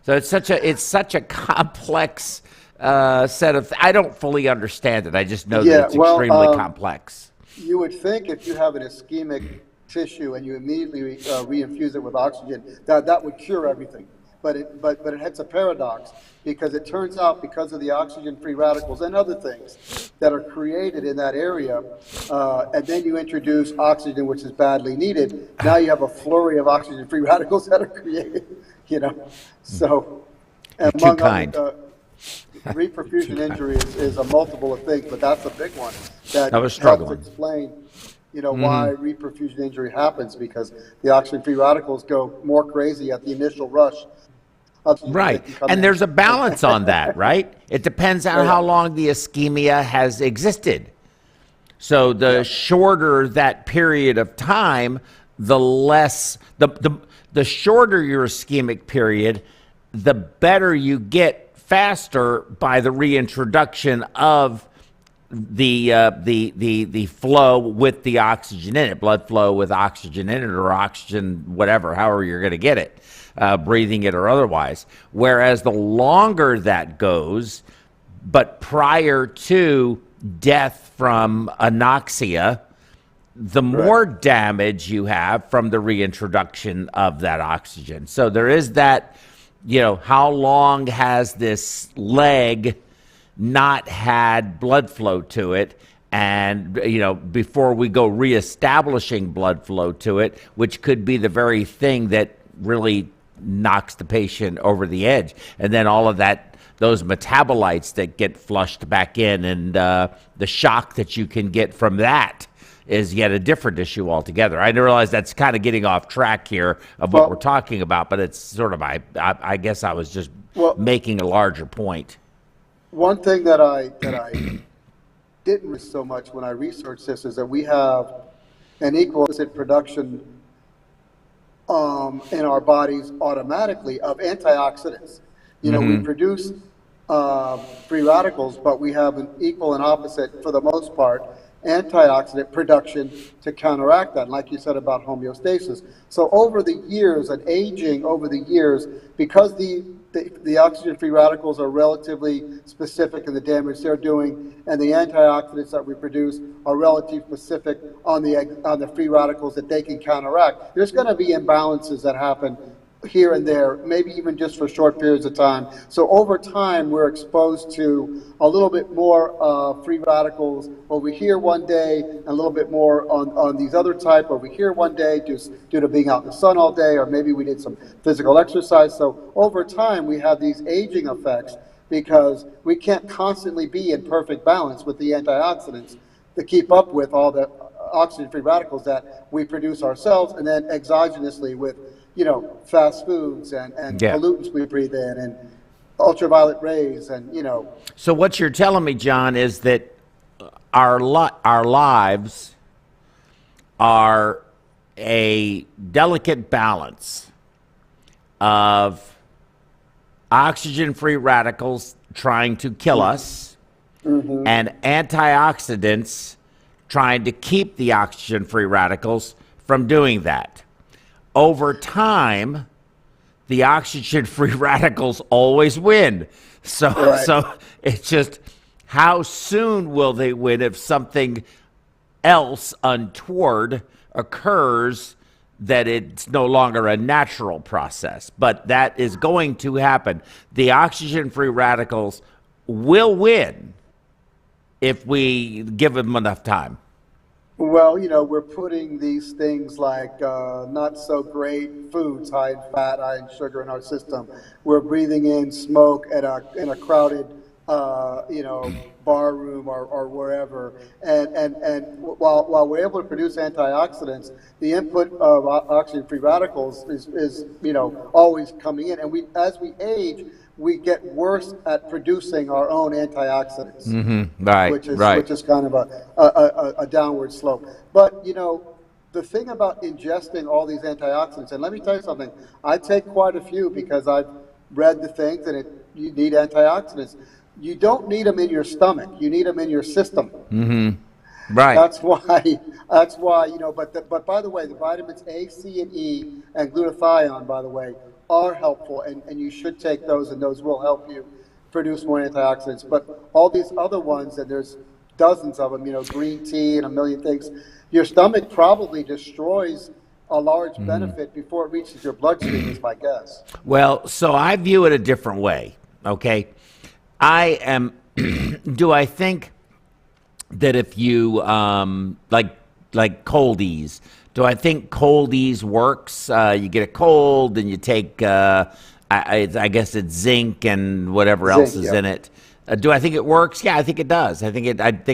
So it's such a complex set of. I don't fully understand it. I just know that it's extremely complex.
You would think if you have an ischemic tissue and you immediately reinfuse it with oxygen, that would cure everything. but it hits a paradox, because it turns out, because of the oxygen-free radicals and other things that are created in that area, and then you introduce oxygen, which is badly needed, now you have a flurry of oxygen-free radicals that are created, So,
You're too kind.
Reperfusion injury is a multiple of things, but that's a big one that
I was struggling.
helps explain, why reperfusion injury happens, because the oxygen-free radicals go more crazy at the initial rush.
Right. And there's a balance on that, right? It depends on how long the ischemia has existed. So the shorter that period of time, the less, the shorter your ischemic period, the better you get faster by the reintroduction of the flow with the oxygen in it, blood flow with oxygen in it, or oxygen, whatever, however you're going to get it, breathing it or otherwise. Whereas the longer that goes, but prior to death from anoxia, the more damage you have from the reintroduction of that oxygen. So there is that, how long has this leg not had blood flow to it, and before we go reestablishing blood flow to it, which could be the very thing that really knocks the patient over the edge. And then all of that, those metabolites that get flushed back in, and the shock that you can get from that is yet a different issue altogether. I realize that's kind of getting off track here of what we're talking about, but it's sort of, I guess I was just making a larger point.
One thing that I didn't miss so much when I researched this is that we have an equal production in our bodies automatically of antioxidants. We produce free radicals, but we have an equal and opposite, for the most part, antioxidant production to counteract that, like you said about homeostasis. So over the years and aging over the years, because the oxygen-free radicals are relatively specific in the damage they're doing, and the antioxidants that we produce are relatively specific on the free radicals that they can counteract, there's going to be imbalances that happen here and there, maybe even just for short periods of time. So over time, we're exposed to a little bit more free radicals over here one day, and a little bit more on these other type over here one day, just due to being out in the sun all day, or maybe we did some physical exercise. So over time, we have these aging effects, because we can't constantly be in perfect balance with the antioxidants to keep up with all the oxygen-free radicals that we produce ourselves, and then exogenously with fast foods and pollutants we breathe in, and ultraviolet rays, and
So what you're telling me, John, is that our lives are a delicate balance of oxygen-free radicals trying to kill us, and antioxidants trying to keep the oxygen-free radicals from doing that. Over time, the oxygen-free radicals always win. So it's just, how soon will they win if something else untoward occurs, that it's no longer a natural process? But that is going to happen. The oxygen-free radicals will win if we give them enough time.
Well, we're putting these things like not so great foods, high in fat, high in sugar, in our system. We're breathing in smoke in a crowded, bar room or wherever. And while we're able to produce antioxidants, the input of oxygen-free radicals is always coming in. And as we age, we get worse at producing our own antioxidants, which is kind of a downward slope. But the thing about ingesting all these antioxidants, and let me tell you something, I take quite a few, because I've read the things, and you need antioxidants. You don't need them in your stomach; you need them in your system.
Right.
That's why. But by the way, the vitamins A, C, and E, and glutathione, by the way, are helpful, and you should take those, and those will help you produce more antioxidants. But all these other ones, and there's dozens of them, green tea and a million things, your stomach probably destroys a large benefit before it reaches your bloodstream, is my guess.
Well, so I view it a different way. Okay, I am. Do I think that if you like cold ease? Do I think cold ease works? You get a cold and you take, I guess it's zinc and whatever else is in it. Do I think it works? Yeah, I think it does. I think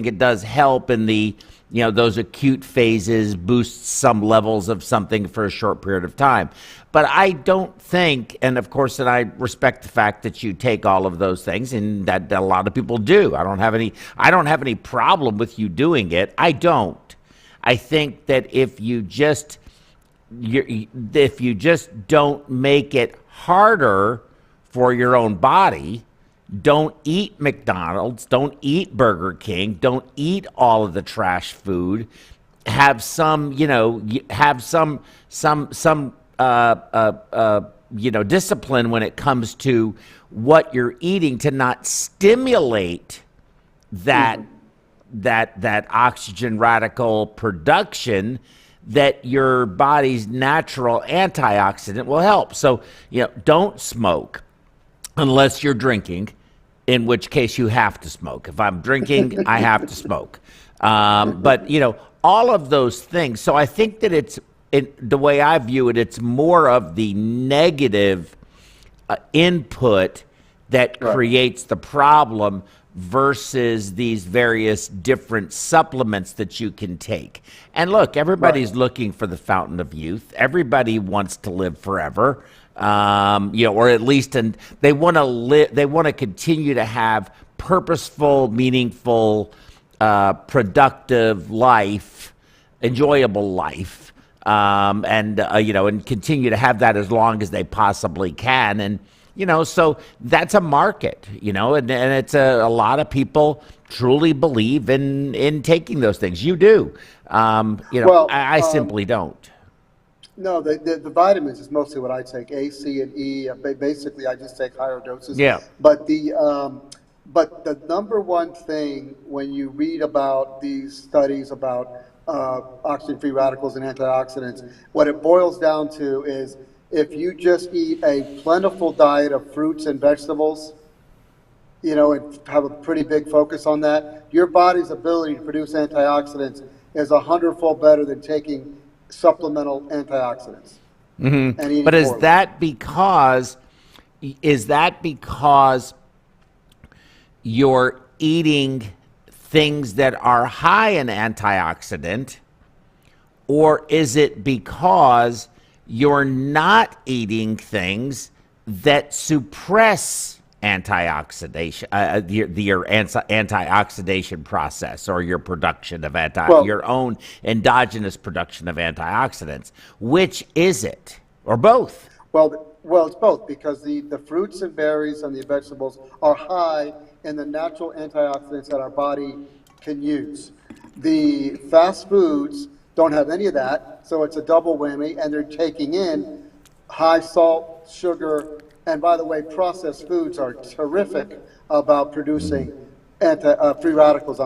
it does help in the, those acute phases, boosts some levels of something for a short period of time. But I don't think, and of course, that I respect the fact that you take all of those things, and that a lot of people do. I don't have any problem with you doing it. I don't. I think that if you just don't make it harder for your own body, don't eat McDonald's, don't eat Burger King, don't eat all of the trash food. Have some, discipline when it comes to what you're eating to not stimulate that oxygen radical production that your body's natural antioxidant will help. So, don't smoke unless you're drinking, in which case you have to smoke. If I'm drinking, I have to smoke. But, all of those things. So I think that the way I view it, it's more of the negative input that creates the problem versus these various different supplements that you can take. And look, everybody's looking for the fountain of youth. Everybody wants to live forever, or at least, and they want to live. They want to continue to have purposeful, meaningful, productive life, enjoyable life, and continue to have that as long as they possibly can. And so that's a market, and it's a lot of people truly believe in taking those things. You do. I simply don't.
No, the vitamins is mostly what I take, A, C, and E. Basically, I just take higher doses.
Yeah.
But the number one thing when you read about these studies about oxygen-free radicals and antioxidants, what it boils down to is, if you just eat a plentiful diet of fruits and vegetables, and have a pretty big focus on that, your body's ability to produce antioxidants is 100-fold better than taking supplemental antioxidants.
Mm-hmm. But is that because you're eating things that are high in antioxidant, or is it because you're not eating things that suppress antioxidation, your antioxidation process, or your production of your own endogenous production of antioxidants? Which is it, or both?
Well, it's both, because the fruits and berries and the vegetables are high in the natural antioxidants that our body can use. The fast foods don't have any of that, so it's a double whammy, and they're taking in high salt, sugar, and by the way, processed foods are terrific about producing free radicals,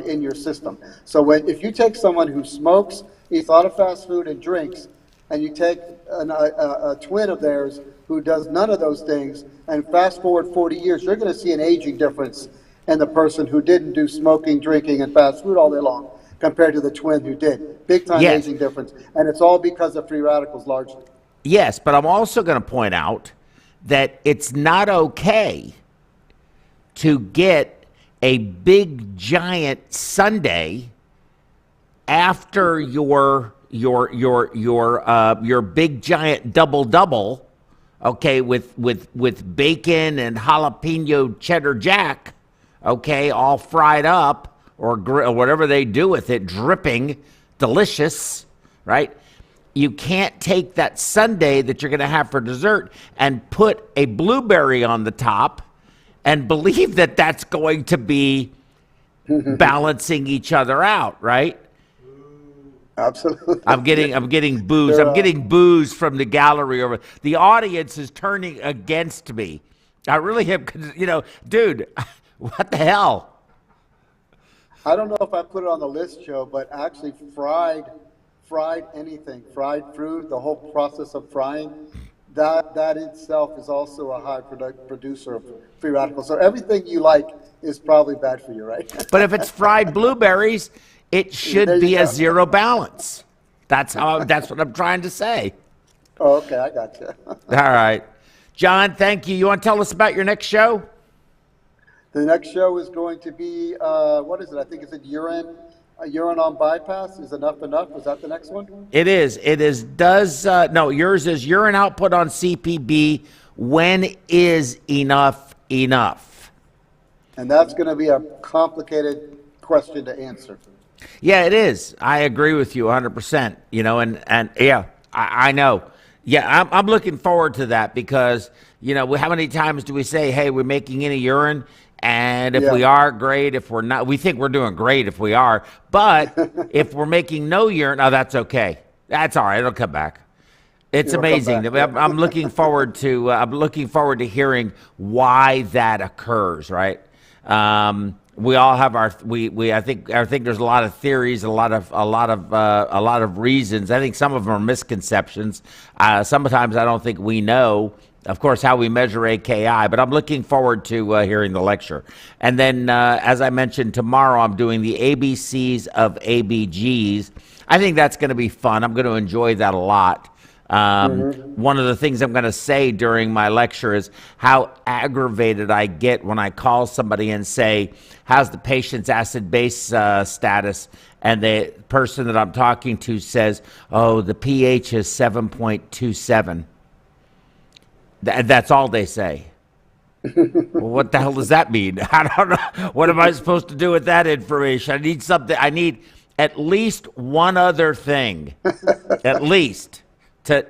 in your system. So if you take someone who smokes, eats a lot of fast food, and drinks, and you take a twin of theirs who does none of those things, and fast forward 40 years, you're going to see an aging difference in the person who didn't do smoking, drinking, and fast food all day long, compared to the twin who did. Big time aging difference. And it's all because of free radicals largely.
Yes, but I'm also going to point out that it's not okay to get a big giant sundae after your big giant double, okay, with bacon and jalapeno cheddar jack, okay, all fried up, or whatever they do with it, dripping, delicious, right? You can't take that sundae that you're going to have for dessert and put a blueberry on the top and believe that that's going to be balancing each other out, right?
Absolutely.
I'm getting booze. I'm getting booze from the gallery over. The audience is turning against me. I really am, dude, what the hell?
I don't know if I put it on the list, Joe, but actually fried fried anything, fried fruit, the whole process of frying, that itself is also a high producer of free radicals. So everything you like is probably bad for you, right?
But if it's fried blueberries, it should be a zero balance. That's what I'm trying to say.
Oh, okay, I got you.
All right. John, thank you. You want to tell us about your next show?
The next show is going to be, what is it? I think it's urine on bypass. Is enough enough? Is that the next one?
It is. It is. No, yours is urine output on CPB. When is enough enough?
And that's going to be a complicated question to answer.
Yeah, it is. I agree with you 100%. You know, and yeah, I know. Yeah, I'm looking forward to that because, you know, how many times do we say, hey, we're making any urine? And if we are, great. If we're not, we think we're doing great if we are. But if we're making no urine, oh, that's okay. That's all right. It'll come back. It's amazing. I'm looking forward to hearing why that occurs. Right. We all have our I think there's a lot of theories, a lot of reasons. I think some of them are misconceptions. Sometimes I don't think we know, of course, how we measure AKI, but I'm looking forward to hearing the lecture. And then, as I mentioned, tomorrow I'm doing the ABCs of ABGs. I think that's going to be fun. I'm going to enjoy that a lot. One of the things I'm going to say during my lecture is how aggravated I get when I call somebody and say, how's the patient's acid-base status? And the person that I'm talking to says, oh, the pH is 7.27. That's all they say. Well, what the hell does that mean? I don't know. What am I supposed to do with that information? I need something. I need at least one other thing, at least, to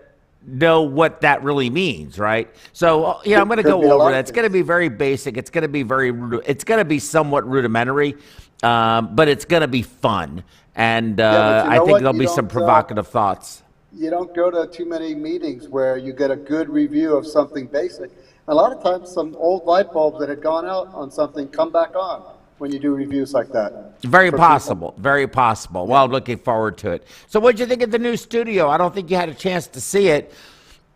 know what that really means, right? So, you know, I'm going to go over that. It's going to be very basic. It's going to be somewhat rudimentary, but it's going to be fun. And I think there'll be some provocative thoughts.
You don't go to too many meetings where you get a good review of something basic. A lot of times some old light bulbs that had gone out on something come back on when you do reviews like that.
Very possible. Very possible. Well, I'm looking forward to it. So what'd you think of the new studio? I don't think you had a chance to see it,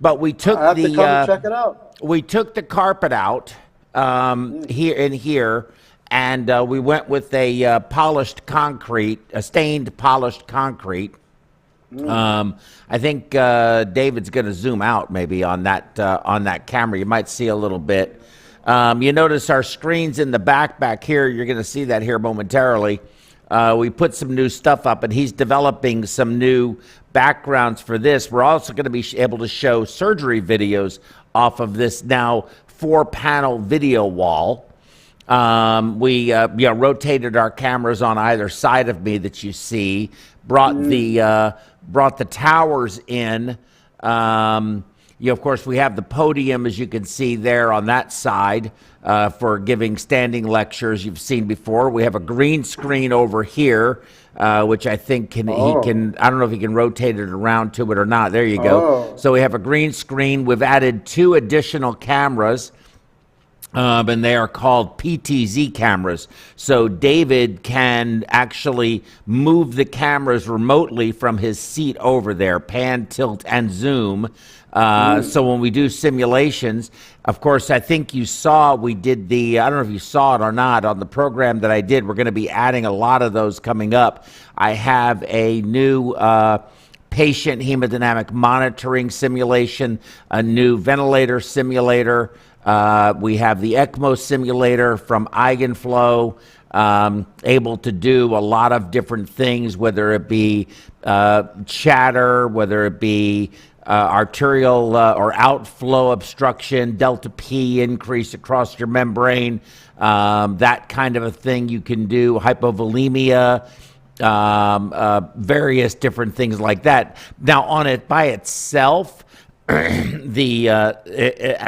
but we took
I have to come and check it out.
We took the carpet out here, and we went with a polished concrete, a stained polished concrete. I think David's going to zoom out maybe on that camera. You might see a little bit. You notice our screens in the back here. You're going to see that here momentarily. We put some new stuff up, and he's developing some new backgrounds for this. We're also going to be able to show surgery videos off of this now 4-panel video wall. We rotated our cameras on either side of me that you see. Brought the towers in. Of course, we have the podium, as you can see there on that side, for giving standing lectures you've seen before. We have a green screen over here, which I think he can. I don't know if he can rotate it around to it or not. There you go. So we have a green screen. We've added 2 additional cameras. And they are called PTZ cameras. So David can actually move the cameras remotely from his seat over there, pan, tilt, and zoom. So when we do simulations, of course, I think you saw we did I don't know if you saw it or not, on the program that I did. We're going to be adding a lot of those coming up. I have a new patient hemodynamic monitoring simulation, a new ventilator simulator. We have the ECMO simulator from Eigenflow, able to do a lot of different things, whether it be chatter, whether it be arterial or outflow obstruction, delta P increase across your membrane, that kind of a thing you can do, hypovolemia, various different things like that. Now, on it by itself, as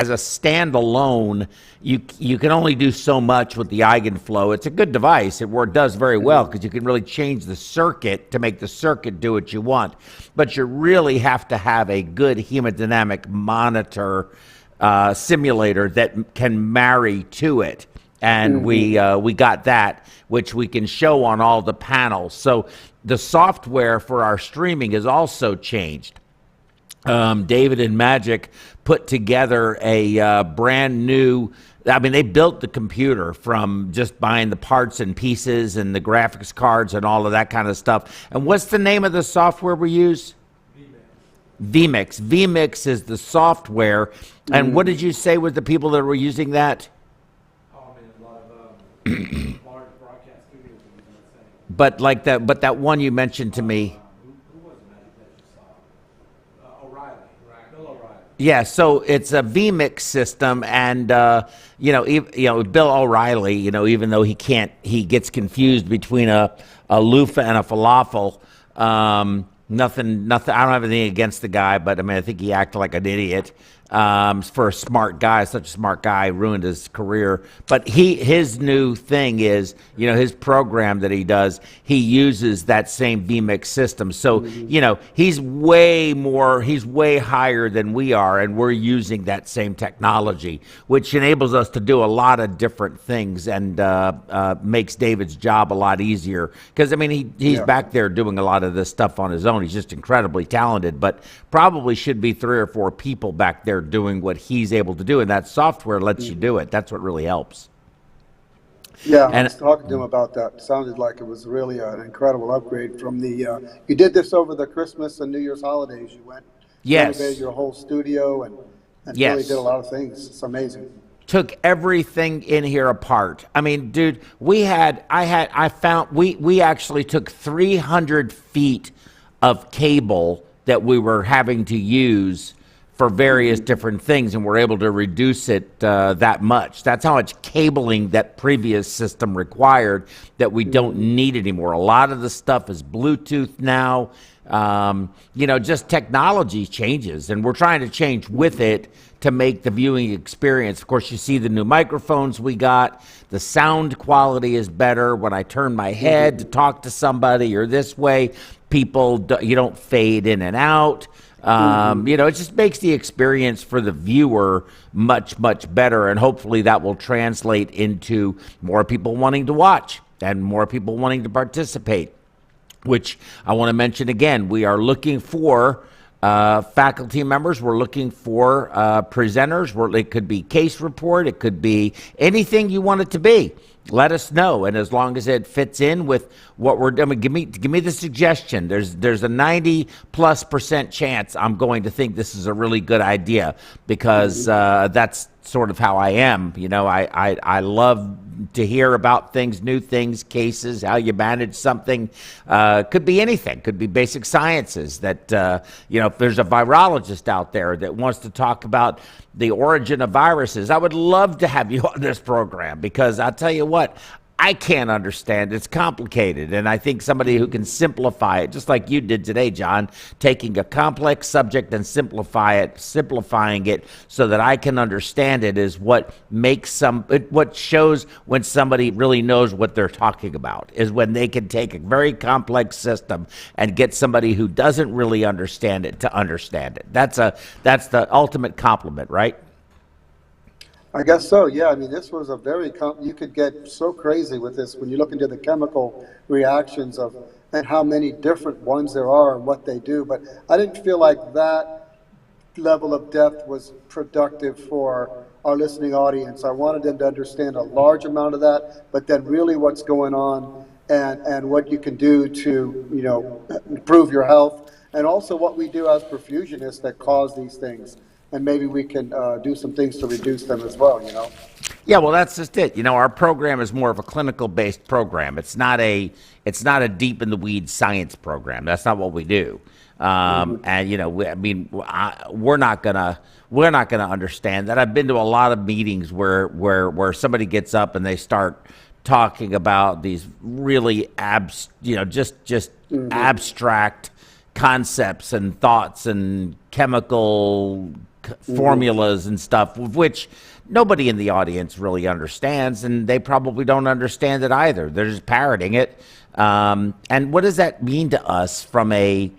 a standalone, you can only do so much with the Eigenflow. It's a good device. It does very well because you can really change the circuit to make the circuit do what you want. But you really have to have a good hemodynamic monitor simulator that can marry to it. and we got that, which we can show on all the panels. So the software for our streaming has also changed. David and Magic put together a brand new, I mean, they built the computer from just buying the parts and pieces and the graphics cards and all of that kind of stuff. And what's the name of the software we use? vMix. vMix is the software. And what did you say was the people that were using that?
Oh, I mean, a lot of large broadcast studios are using that same.
But that one you mentioned to me.
Who was the magic that you saw? O'Reilly. Bill O'Reilly.
Yeah, so it's a vMix system, and Bill O'Reilly, even though he gets confused between a loofah and a falafel. Nothing. I don't have anything against the guy, but I mean, I think he acted like an idiot. For a smart guy, such a smart guy, ruined his career. But his new thing is, his program that he does, he uses that same vMix system. So, he's way higher than we are, and we're using that same technology, which enables us to do a lot of different things and makes David's job a lot easier. Because, I mean, he's back there doing a lot of this stuff on his own. He's just incredibly talented, but probably should be 3 or 4 people back there doing what he's able to do, and that software lets you do it. That's what really helps.
Yeah, I was talking to him about that. It sounded like it was really an incredible upgrade from the. You did this over the Christmas and New Year's holidays. You went, renovated your whole studio, and really did a lot of things. It's amazing.
Took everything in here apart. I mean, dude, we actually took 300 feet of cable that we were having to use for various different things, and we're able to reduce it that much. That's how much cabling that previous system required that we don't need anymore. A lot of the stuff is Bluetooth now. Just technology changes, and we're trying to change with it to make the viewing experience. Of course, you see the new microphones we got. The sound quality is better. When I turn my head to talk to somebody or this way, you don't fade in and out. It just makes the experience for the viewer much, much better, and hopefully that will translate into more people wanting to watch and more people wanting to participate, which I want to mention again. We are looking for faculty members. We're looking for presenters. It could be case report. It could be anything you want it to be. Let us know, and as long as it fits in with what we're doing, give me the suggestion. There's a 90+% chance I'm going to think this is a really good idea, because that's sort of how I am. I love to hear about things, new things, cases, how you manage something. Could be anything. Could be basic sciences. That if there's a virologist out there that wants to talk about the origin of viruses, I would love to have you on this program, because I'll tell you what, I can't understand. It's complicated, and I think somebody who can simplify it, just like you did today, John, taking a complex subject and simplifying it so that I can understand it, is what shows when somebody really knows what they're talking about, is when they can take a very complex system and get somebody who doesn't really understand it to understand it. That's the ultimate compliment, right?
I guess so, yeah. I mean, this was you could get so crazy with this when you look into the chemical reactions and how many different ones there are and what they do. But I didn't feel like that level of depth was productive for our listening audience. I wanted them to understand a large amount of that, but then really what's going on and what you can do to, improve your health, and also what we do as perfusionists that cause these things. And maybe we can do some things to reduce them as well,
Yeah, well, that's just it. our program is more of a clinical-based program. It's not a deep in the weeds science program. That's not what we do. And we're not gonna understand that. I've been to a lot of meetings where somebody gets up and they start talking about these really abstract concepts and thoughts and chemical formulas and stuff, which nobody in the audience really understands, and they probably don't understand it either. They're just parroting it. And what does that mean to us from a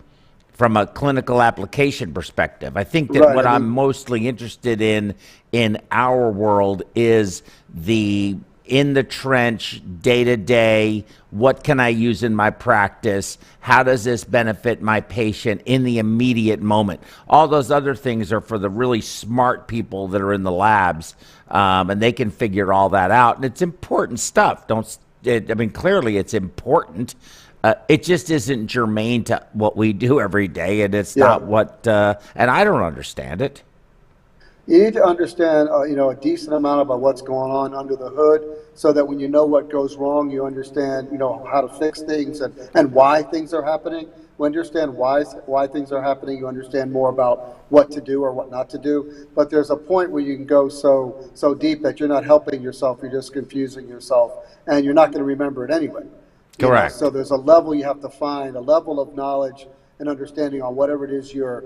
clinical application perspective? I think that I'm mostly interested in our world is the in the trench, day to day. What can I use in my practice? How does this benefit my patient in the immediate moment? All those other things are for the really smart people that are in the labs, and they can figure all that out. And it's important stuff. Clearly it's important. It just isn't germane to what we do every day, and it's not what, and I don't understand it.
You need to understand, a decent amount about what's going on under the hood, so that when you know what goes wrong, you understand, how to fix things and why things are happening. When you understand why things are happening, you understand more about what to do or what not to do. But there's a point where you can go so deep that you're not helping yourself, you're just confusing yourself, and you're not going to remember it anyway.
Correct.
So there's a level you have to find, a level of knowledge and understanding on whatever it is your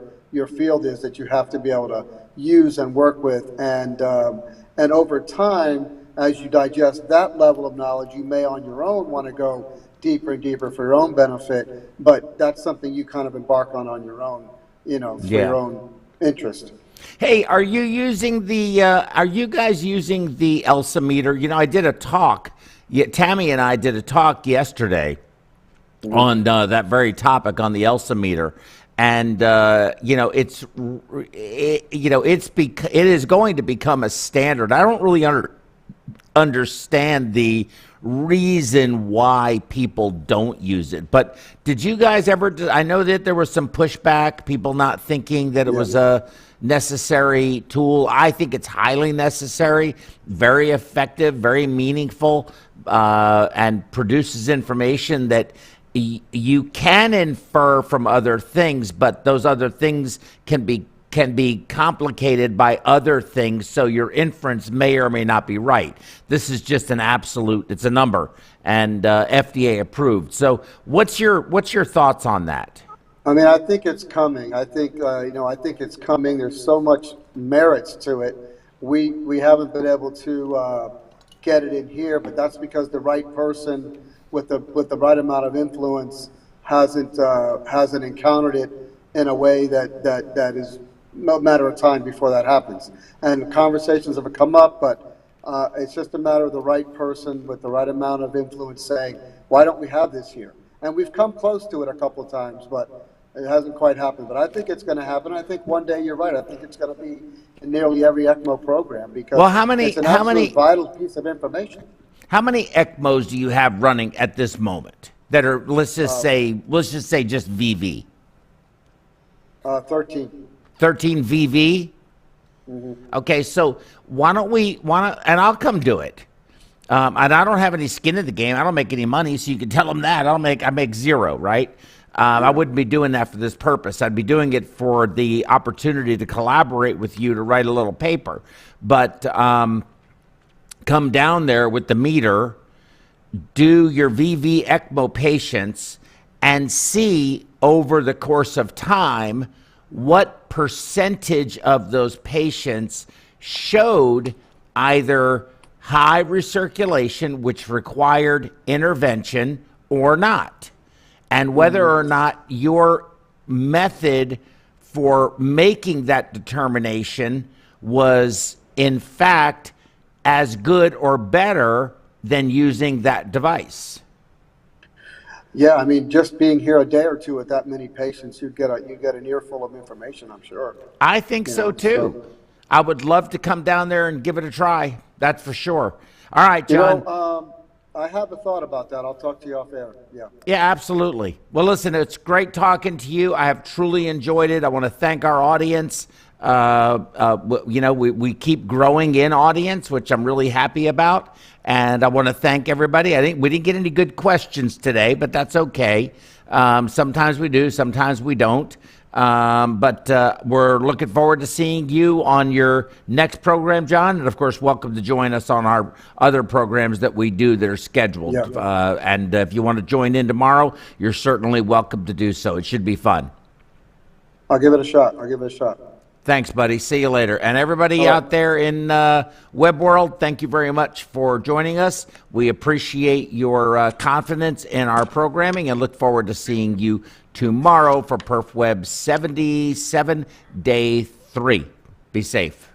field is that you have to be able to use and work with. And over time, as you digest that level of knowledge, you may on your own want to go deeper and deeper for your own benefit, but that's something you kind of embark on your own, for your own interest.
Hey, are you guys using the ELSA meter? I did a talk. Tammy and I did a talk yesterday on that very topic on the ELSA meter, and it is going to become a standard. I don't really understand the reason why people don't use it, but did you guys ever? I know that there was some pushback, people not thinking that it was a necessary tool. I think it's highly necessary, very effective, very meaningful, and produces information that you can infer from other things, but those other things can be complicated by other things, so your inference may or may not be right. This is just an absolute, it's a number, and FDA approved. So what's your thoughts on that?
I think it's coming. I think it's coming. There's so much merits to it. We haven't been able to get it in here, but that's because the right person with the right amount of influence hasn't encountered it in a way that is no matter of time before that happens. And conversations have come up, but it's just a matter of the right person with the right amount of influence saying, why don't we have this here? And we've come close to it a couple of times, but it hasn't quite happened. But I think it's going to happen. I think one day you're right. I think it's going to be in nearly every ECMO program, because it's an absolute vital piece of information.
How many ECMOs do you have running at this moment that are, let's just say just VV?
13.
13 VV?
Mm-hmm.
Okay, so and I'll come do it. And I don't have any skin in the game. I don't make any money, so you can tell them that. I make zero, right? I wouldn't be doing that for this purpose. I'd be doing it for the opportunity to collaborate with you to write a little paper. But come down there with the meter, do your VV ECMO patients, and see over the course of time what percentage of those patients showed either high recirculation, which required intervention, or not, and whether or not your method for making that determination was in fact as good or better than using that device.
Yeah, just being here a day or two with that many patients, you get an earful of information, I'm sure.
I think so too. I would love to come down there and give it a try. That's for sure. All right, John.
I have a thought about that. I'll talk to you off air. Yeah.
Yeah, absolutely. Well, listen, it's great talking to you. I have truly enjoyed it. I want to thank our audience. We keep growing in audience, which I'm really happy about. And I want to thank everybody. I think we didn't get any good questions today, but that's okay. Sometimes we do, sometimes we don't. But we're looking forward to seeing you on your next program, John. And, of course, welcome to join us on our other programs that we do that are scheduled. Yeah. And if you want to join in tomorrow, you're certainly welcome to do so. It should be fun.
I'll give it a shot.
Thanks, buddy. See you later. And everybody out there in web world, thank you very much for joining us. We appreciate your confidence in our programming and look forward to seeing you tomorrow for PerfWeb 77 Day 3. Be safe.